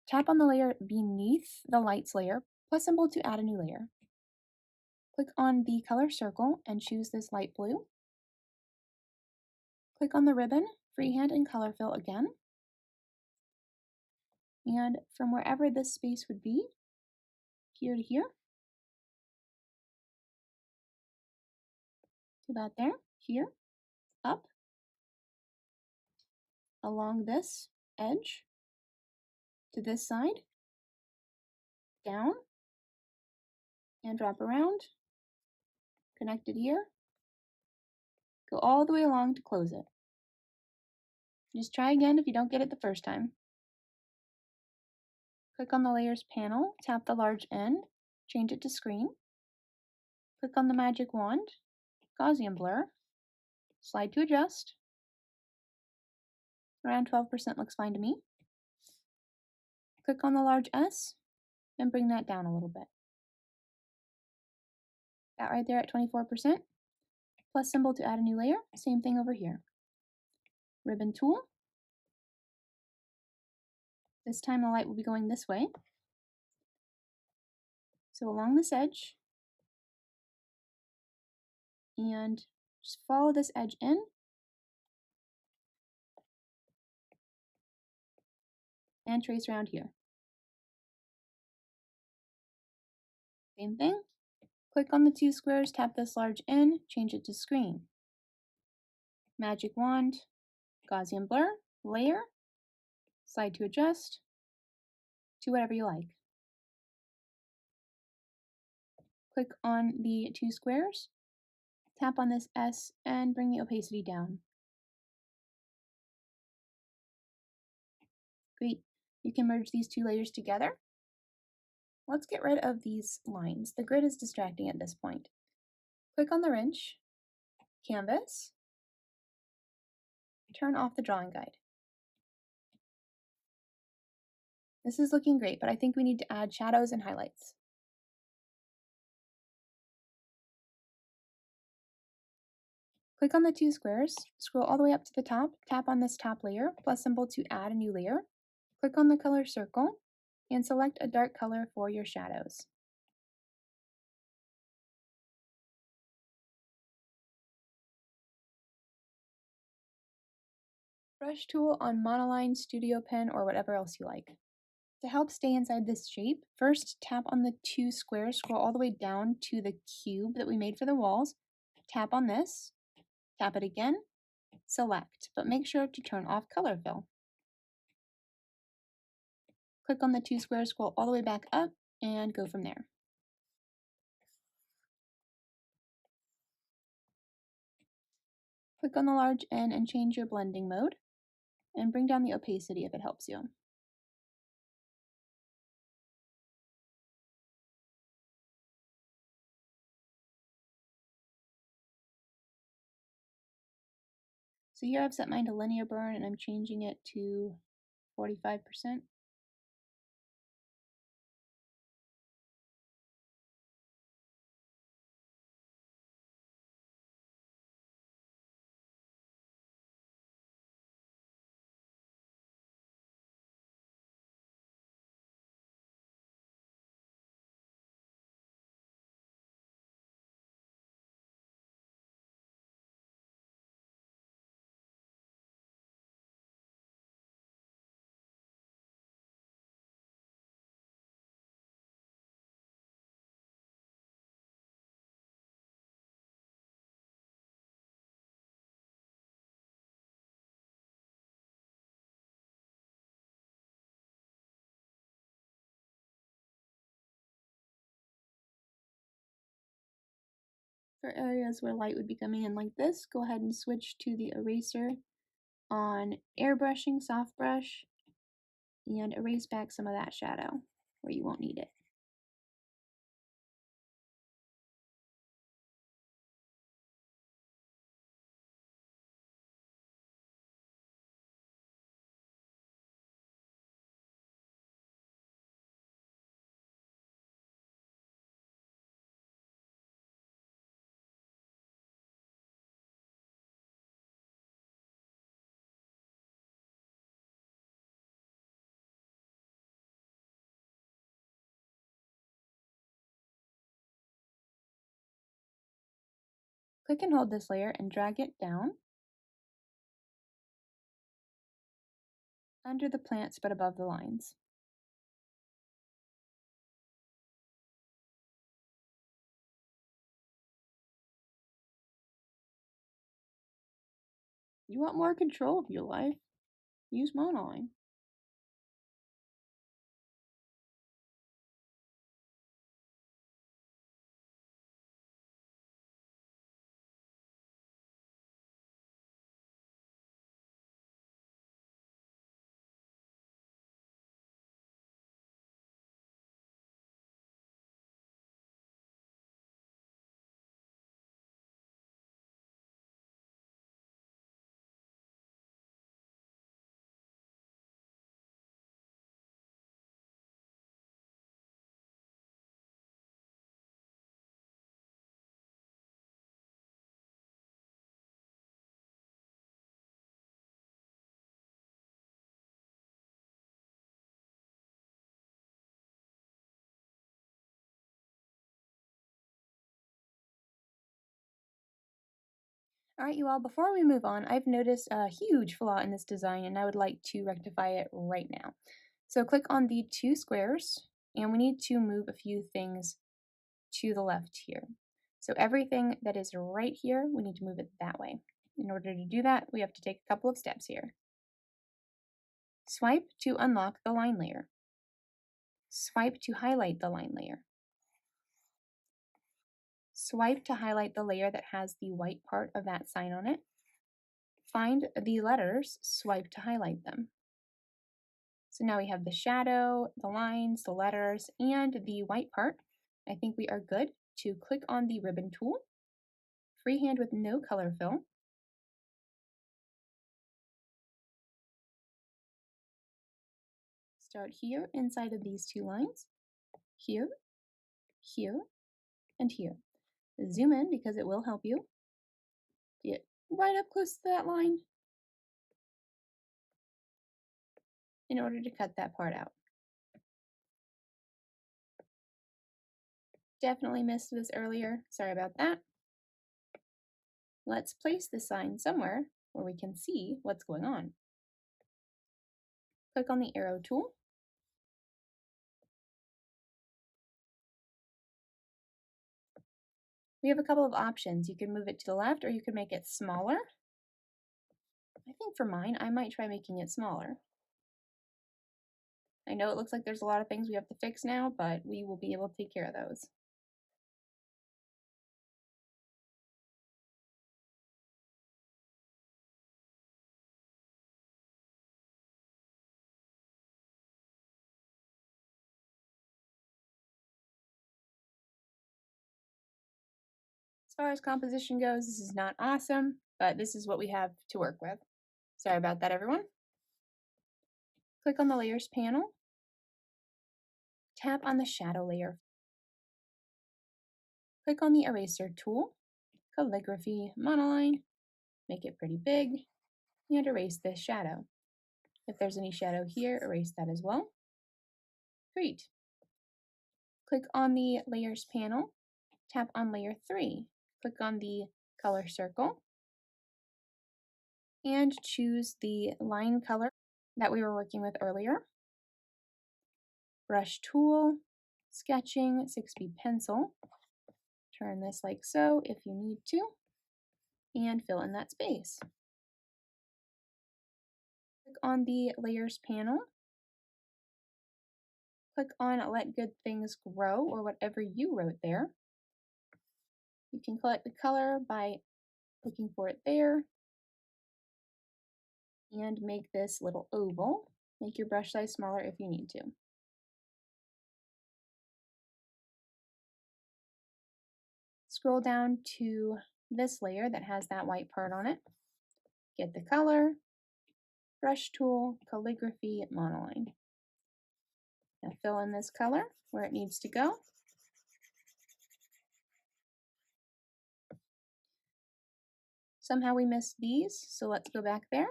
Tap on the layer beneath the lights layer, plus symbol to add a new layer. Click on the color circle and choose this light blue. Click on the ribbon, freehand and color fill again. And from wherever this space would be, here to here, to about there, here, up, along this edge, to this side, down, and drop around, connect it here, go all the way along to close it. Just try again if you don't get it the first time. Click on the Layers panel, tap the large N, change it to Screen. Click on the magic wand, Gaussian Blur, slide to adjust. Around 12% looks fine to me. Click on the large S and bring that down a little bit. That right there at 24%. Plus symbol to add a new layer, same thing over here. Ribbon tool. This time the light will be going this way. So along this edge, and just follow this edge in, and trace around here. Same thing. Click on the two squares, tap this large N, change it to Screen. Magic wand, Gaussian blur, layer, slide to adjust, to whatever you like. Click on the two squares, tap on this S, and bring the opacity down. Great. You can merge these two layers together. Let's get rid of these lines. The grid is distracting at this point. Click on the wrench, Canvas, turn off the drawing guide. This is looking great, but I think we need to add shadows and highlights. Click on the two squares, scroll all the way up to the top, tap on this top layer, plus symbol to add a new layer. Click on the color circle, and select a dark color for your shadows. Brush tool on Monoline, Studio Pen, or whatever else you like. To help stay inside this shape, first tap on the two squares, scroll all the way down to the cube that we made for the walls, tap on this, tap it again, select, but make sure to turn off color fill. Click on the two squares, scroll all the way back up, and go from there. Click on the large N and change your blending mode, and bring down the opacity if it helps you. So here I've set mine to linear burn and I'm changing it to 45%. For areas where light would be coming in like this, go ahead and switch to the eraser on airbrushing, soft brush, and erase back some of that shadow where you won't need it. Click and hold this layer and drag it down under the plants but above the lines. You want more control of your life? Use Monoline. Alright, you all, before we move on, I've noticed a huge flaw in this design and I would like to rectify it right now. So click on the two squares and we need to move a few things to the left here. So everything that is right here, we need to move it that way. In order to do that, we have to take a couple of steps here. Swipe to unlock the line layer. Swipe to highlight the line layer. Swipe to highlight the layer that has the white part of that sign on it. Find the letters, swipe to highlight them. So now we have the shadow, the lines, the letters, and the white part. I think we are good to click on the ribbon tool, freehand with no color fill. Start here inside of these two lines, here, here, and here. Zoom in because it will help you. Get right up close to that line in order to cut that part out. Definitely missed this earlier. Sorry about that. Let's place the sign somewhere where we can see what's going on. Click on the arrow tool. We have a couple of options. You can move it to the left or you can make it smaller. I think for mine, I might try making it smaller. I know it looks like there's a lot of things we have to fix now, but we will be able to take care of those. As far as composition goes, this is not awesome, but this is what we have to work with. Sorry about that, everyone. Click on the Layers panel. Tap on the Shadow layer. Click on the Eraser tool, Calligraphy, Monoline, make it pretty big, and erase this shadow. If there's any shadow here, erase that as well. Great. Click on the Layers panel, tap on Layer 3, click on the color circle, and choose the line color that we were working with earlier. Brush tool, sketching, 6B pencil. Turn this like so if you need to, and fill in that space. Click on the Layers panel. Click on Let Good Things Grow, or whatever you wrote there. You can collect the color by looking for it there, and make this little oval. Make your brush size smaller if you need to. Scroll down to this layer that has that white part on it. Get the color, brush tool, calligraphy, monoline. Now fill in this color where it needs to go. Somehow we missed these, so let's go back there.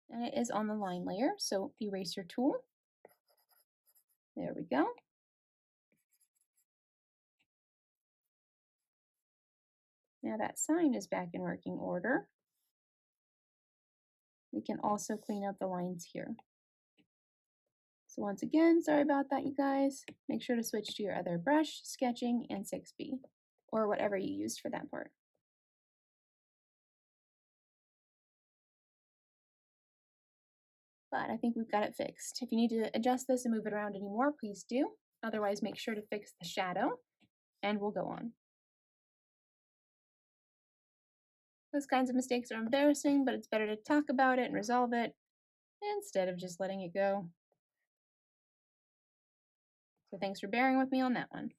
And it is on the line layer, so eraser tool. There we go. Now that sign is back in working order. We can also clean up the lines here. So once again, sorry about that, you guys. Make sure to switch to your other brush, sketching, and 6B, or whatever you used for that part. But I think we've got it fixed. If you need to adjust this and move it around anymore, please do. Otherwise, make sure to fix the shadow, and we'll go on. Those kinds of mistakes are embarrassing, but it's better to talk about it and resolve it instead of just letting it go. So thanks for bearing with me on that one.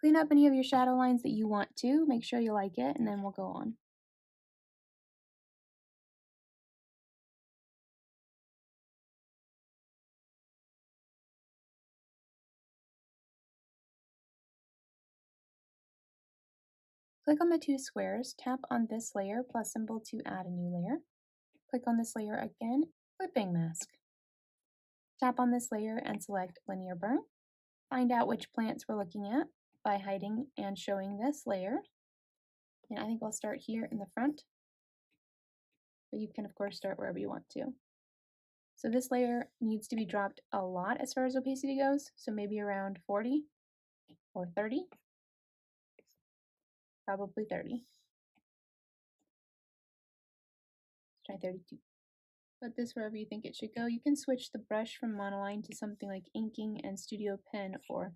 Clean up any of your shadow lines that you want to. Make sure you like it, and then we'll go on. Click on the two squares, tap on this layer plus symbol to add a new layer. Click on this layer again, clipping mask. Tap on this layer and select linear burn. Find out which plants we're looking at by hiding and showing this layer. And I think I'll start here in the front, but you can of course start wherever you want to. So this layer needs to be dropped a lot as far as opacity goes, so maybe around 40 or 30, probably 30. Let's try 32. Put this wherever you think it should go. You can switch the brush from Monoline to something like inking and studio pen for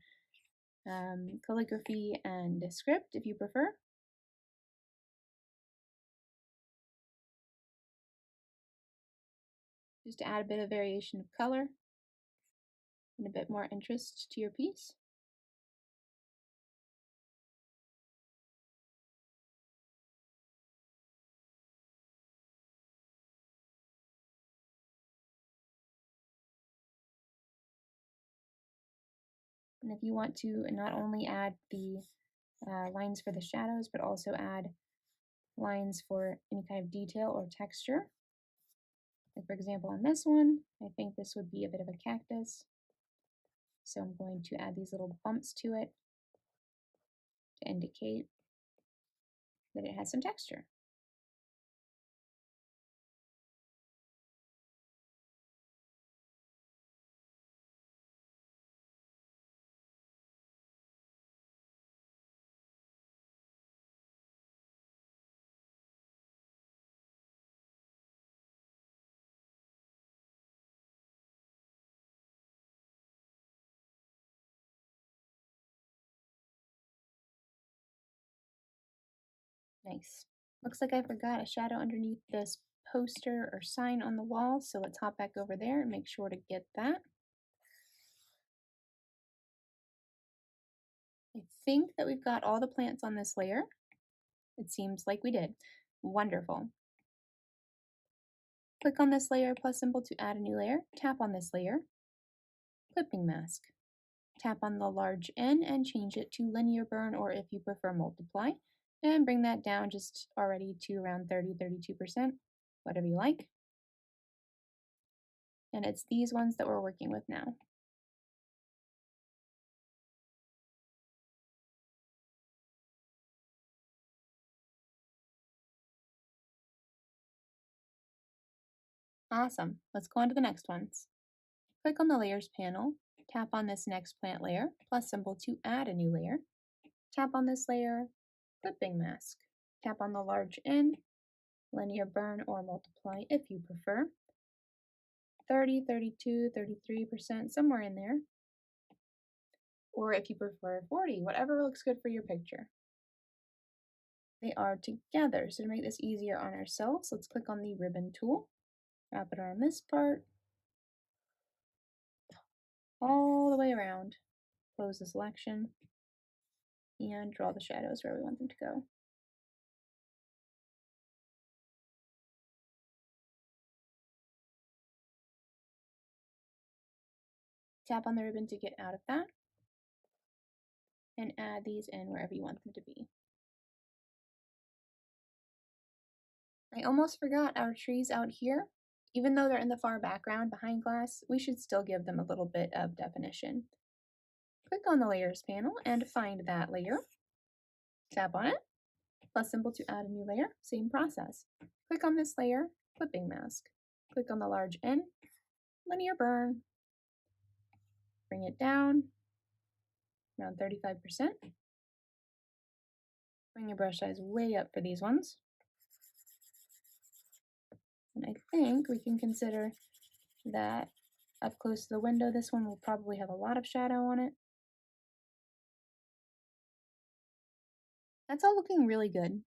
calligraphy and script if you prefer. Just to add a bit of variation of color and a bit more interest to your piece. And if you want to not only add the lines for the shadows, but also add lines for any kind of detail or texture, like for example on this one, I think this would be a bit of a cactus. So I'm going to add these little bumps to it to indicate that it has some texture. Nice. Looks like I forgot a shadow underneath this poster or sign on the wall, so let's hop back over there and make sure to get that. I think that we've got all the plants on this layer. It seems like we did. Wonderful. Click on this layer plus symbol to add a new layer. Tap on this layer. Clipping mask. Tap on the large N and change it to linear burn, or if you prefer multiply, and bring that down just already to around 30-32%, whatever you like. And it's these ones that we're working with now. Awesome. Let's go on to the next ones. Click on the Layers panel, tap on this next plant layer, plus symbol to add a new layer. Tap on this layer, clipping mask. Tap on the large N, linear burn or multiply if you prefer. 30, 32, 33%, somewhere in there. Or if you prefer 40, whatever looks good for your picture. They are together, so to make this easier on ourselves, let's click on the ribbon tool, wrap it around this part, all the way around, close the selection, and draw the shadows where we want them to go. Tap on the ribbon to get out of that, and add these in wherever you want them to be. I almost forgot our trees out here. Even though they're in the far background behind glass, we should still give them a little bit of definition. Click on the Layers panel and find that layer. Tap on it, plus symbol to add a new layer, same process. Click on this layer, Clipping Mask. Click on the large N, Linear Burn. Bring it down, around 35%. Bring your brush size way up for these ones. And I think we can consider that up close to the window, this one will probably have a lot of shadow on it. That's all looking really good.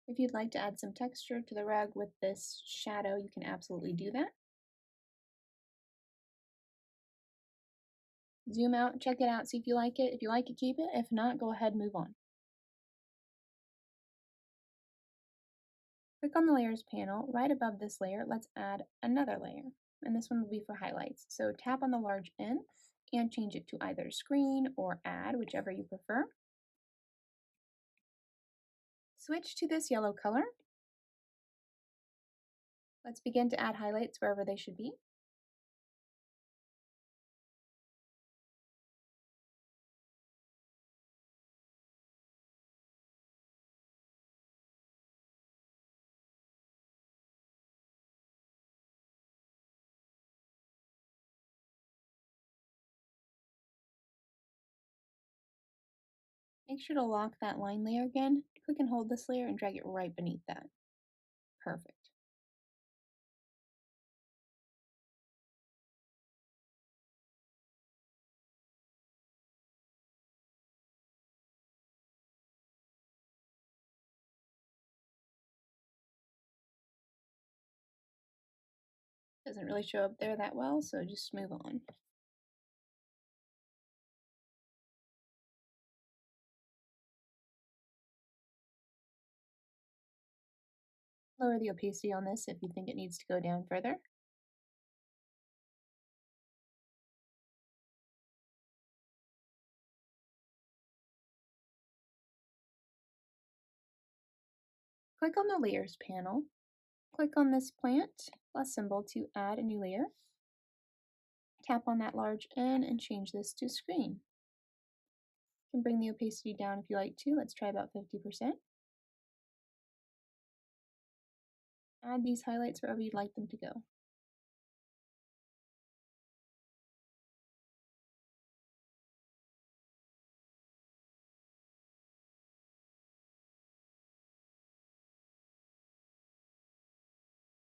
If you'd like to add some texture to the rug with this shadow, you can absolutely do that. Zoom out, check it out, see if you like it. If you like it, keep it. If not, go ahead and move on. Click on the Layers panel. Right above this layer, let's add another layer. And this one will be for highlights. So tap on the large N and change it to either Screen or Add, whichever you prefer. Switch to this yellow color. Let's begin to add highlights wherever they should be. Make sure to lock that line layer again. Click and hold this layer and drag it right beneath that. Perfect. Doesn't really show up there that well, so just move on. Lower the opacity on this if you think it needs to go down further. Click on the Layers panel. Click on this plant plus symbol to add a new layer. Tap on that large N and change this to Screen. You can bring the opacity down if you like to. Let's try about 50%. Add these highlights wherever you'd like them to go.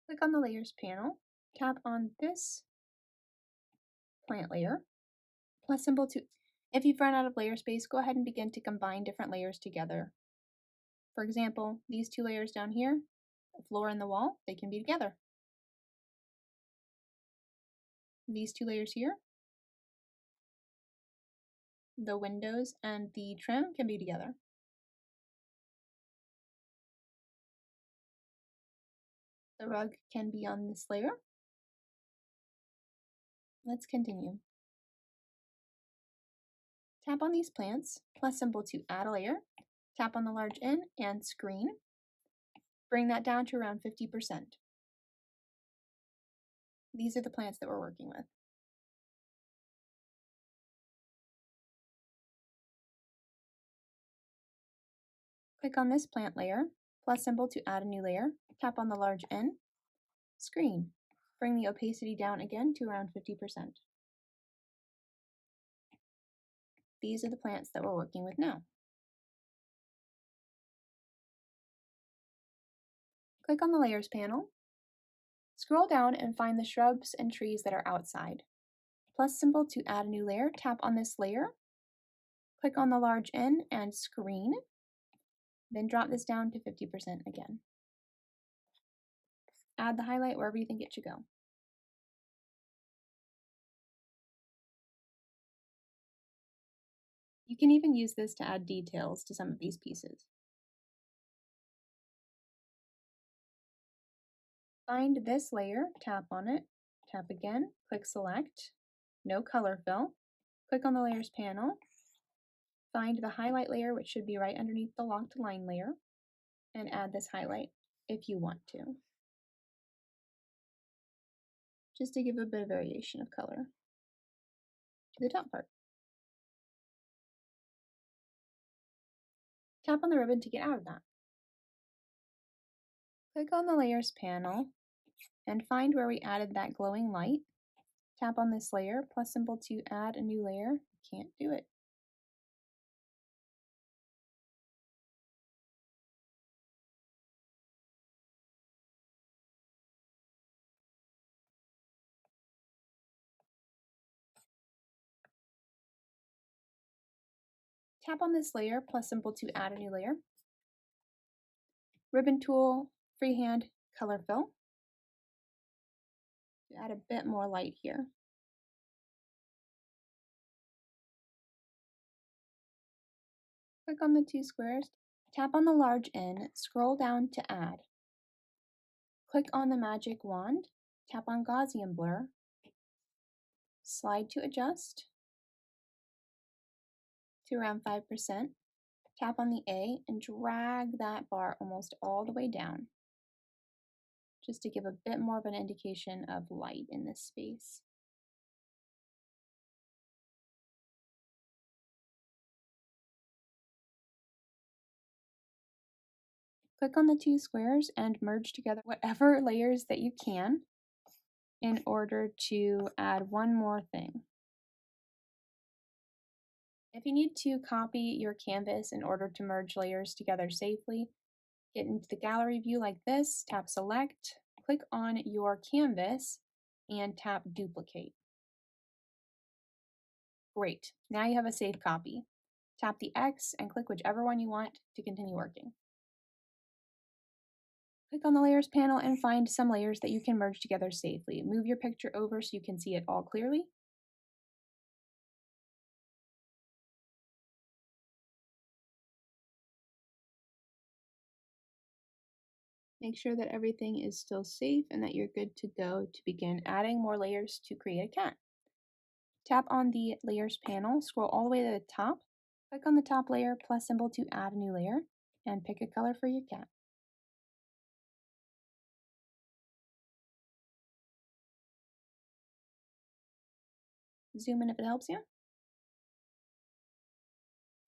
Click on the Layers panel. Tap on this plant layer. Plus symbol to, if you've run out of layer space, go ahead and begin to combine different layers together. For example, these two layers down here, the floor and the wall, they can be together. These two layers here, the windows and the trim can be together. The rug can be on this layer. Let's continue. Tap on these plants, plus symbol to add a layer. Tap on the large N and Screen. Bring that down to around 50%. These are the plants that we're working with. Click on this plant layer, plus symbol to add a new layer. Tap on the large N, Screen. Bring the opacity down again to around 50%. These are the plants that we're working with now. Click on the Layers panel. Scroll down and find the shrubs and trees that are outside. Plus symbol to add a new layer, tap on this layer. Click on the large N and Screen. Then drop this down to 50% again. Add the highlight wherever you think it should go. You can even use this to add details to some of these pieces. Find this layer, tap on it, tap again, click Select, no color fill, click on the Layers panel, find the highlight layer, which should be right underneath the locked line layer, and add this highlight if you want to, just to give a bit of variation of color to the top part. Tap on the ribbon to get out of that. Click on the Layers panel and find where we added that glowing light. Tap on this layer, plus symbol to add a new layer. Can't do it. Tap on this layer, plus symbol to add a new layer. Ribbon tool, freehand, color fill. To add a bit more light here. Click on the two squares, tap on the large N, scroll down to add. Click on the magic wand, tap on Gaussian Blur, slide to adjust to around 5%, tap on the A and drag that bar almost all the way down, just to give a bit more of an indication of light in this space. Click on the two squares and merge together whatever layers that you can in order to add one more thing. If you need to copy your canvas in order to merge layers together safely, get into the gallery view like this, tap select, click on your canvas, and tap duplicate. Great, now you have a safe copy. Tap the X and click whichever one you want to continue working. Click on the Layers panel and find some layers that you can merge together safely. Move your picture over so you can see it all clearly. Make sure that everything is still safe and that you're good to go to begin adding more layers to create a cat. Tap on the Layers panel, scroll all the way to the top, click on the top layer plus symbol to add a new layer, and pick a color for your cat. Zoom in if it helps you.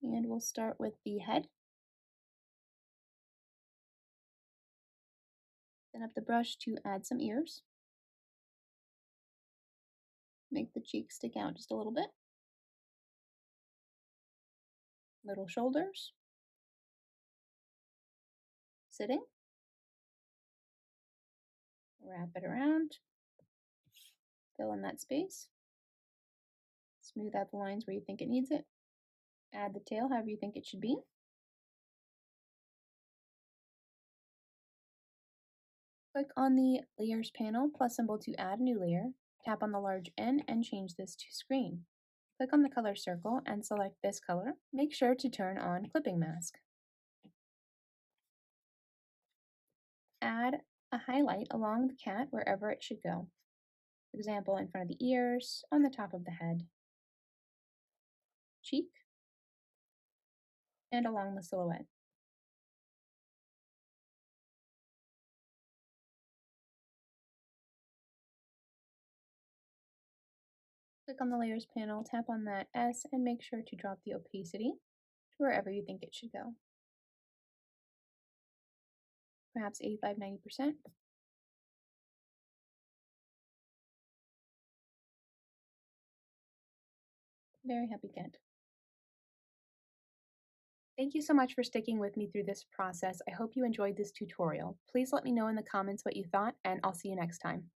And we'll start with the head. Then up the brush to add some ears. Make the cheeks stick out just a little bit. Little shoulders. Sitting. Wrap it around. Fill in that space. Smooth out the lines where you think it needs it. Add the tail however you think it should be. Click on the Layers panel plus symbol to add a new layer. Tap on the large N and change this to screen. Click on the color circle and select this color. Make sure to turn on clipping mask. Add a highlight along the cat wherever it should go. For example, in front of the ears, on the top of the head, cheek, and along the silhouette. Click on the Layers panel, tap on that S, and make sure to drop the opacity to wherever you think it should go. Perhaps 85–90%. Very happy cat. Thank you so much for sticking with me through this process. I hope you enjoyed this tutorial. Please let me know in the comments what you thought, and I'll see you next time.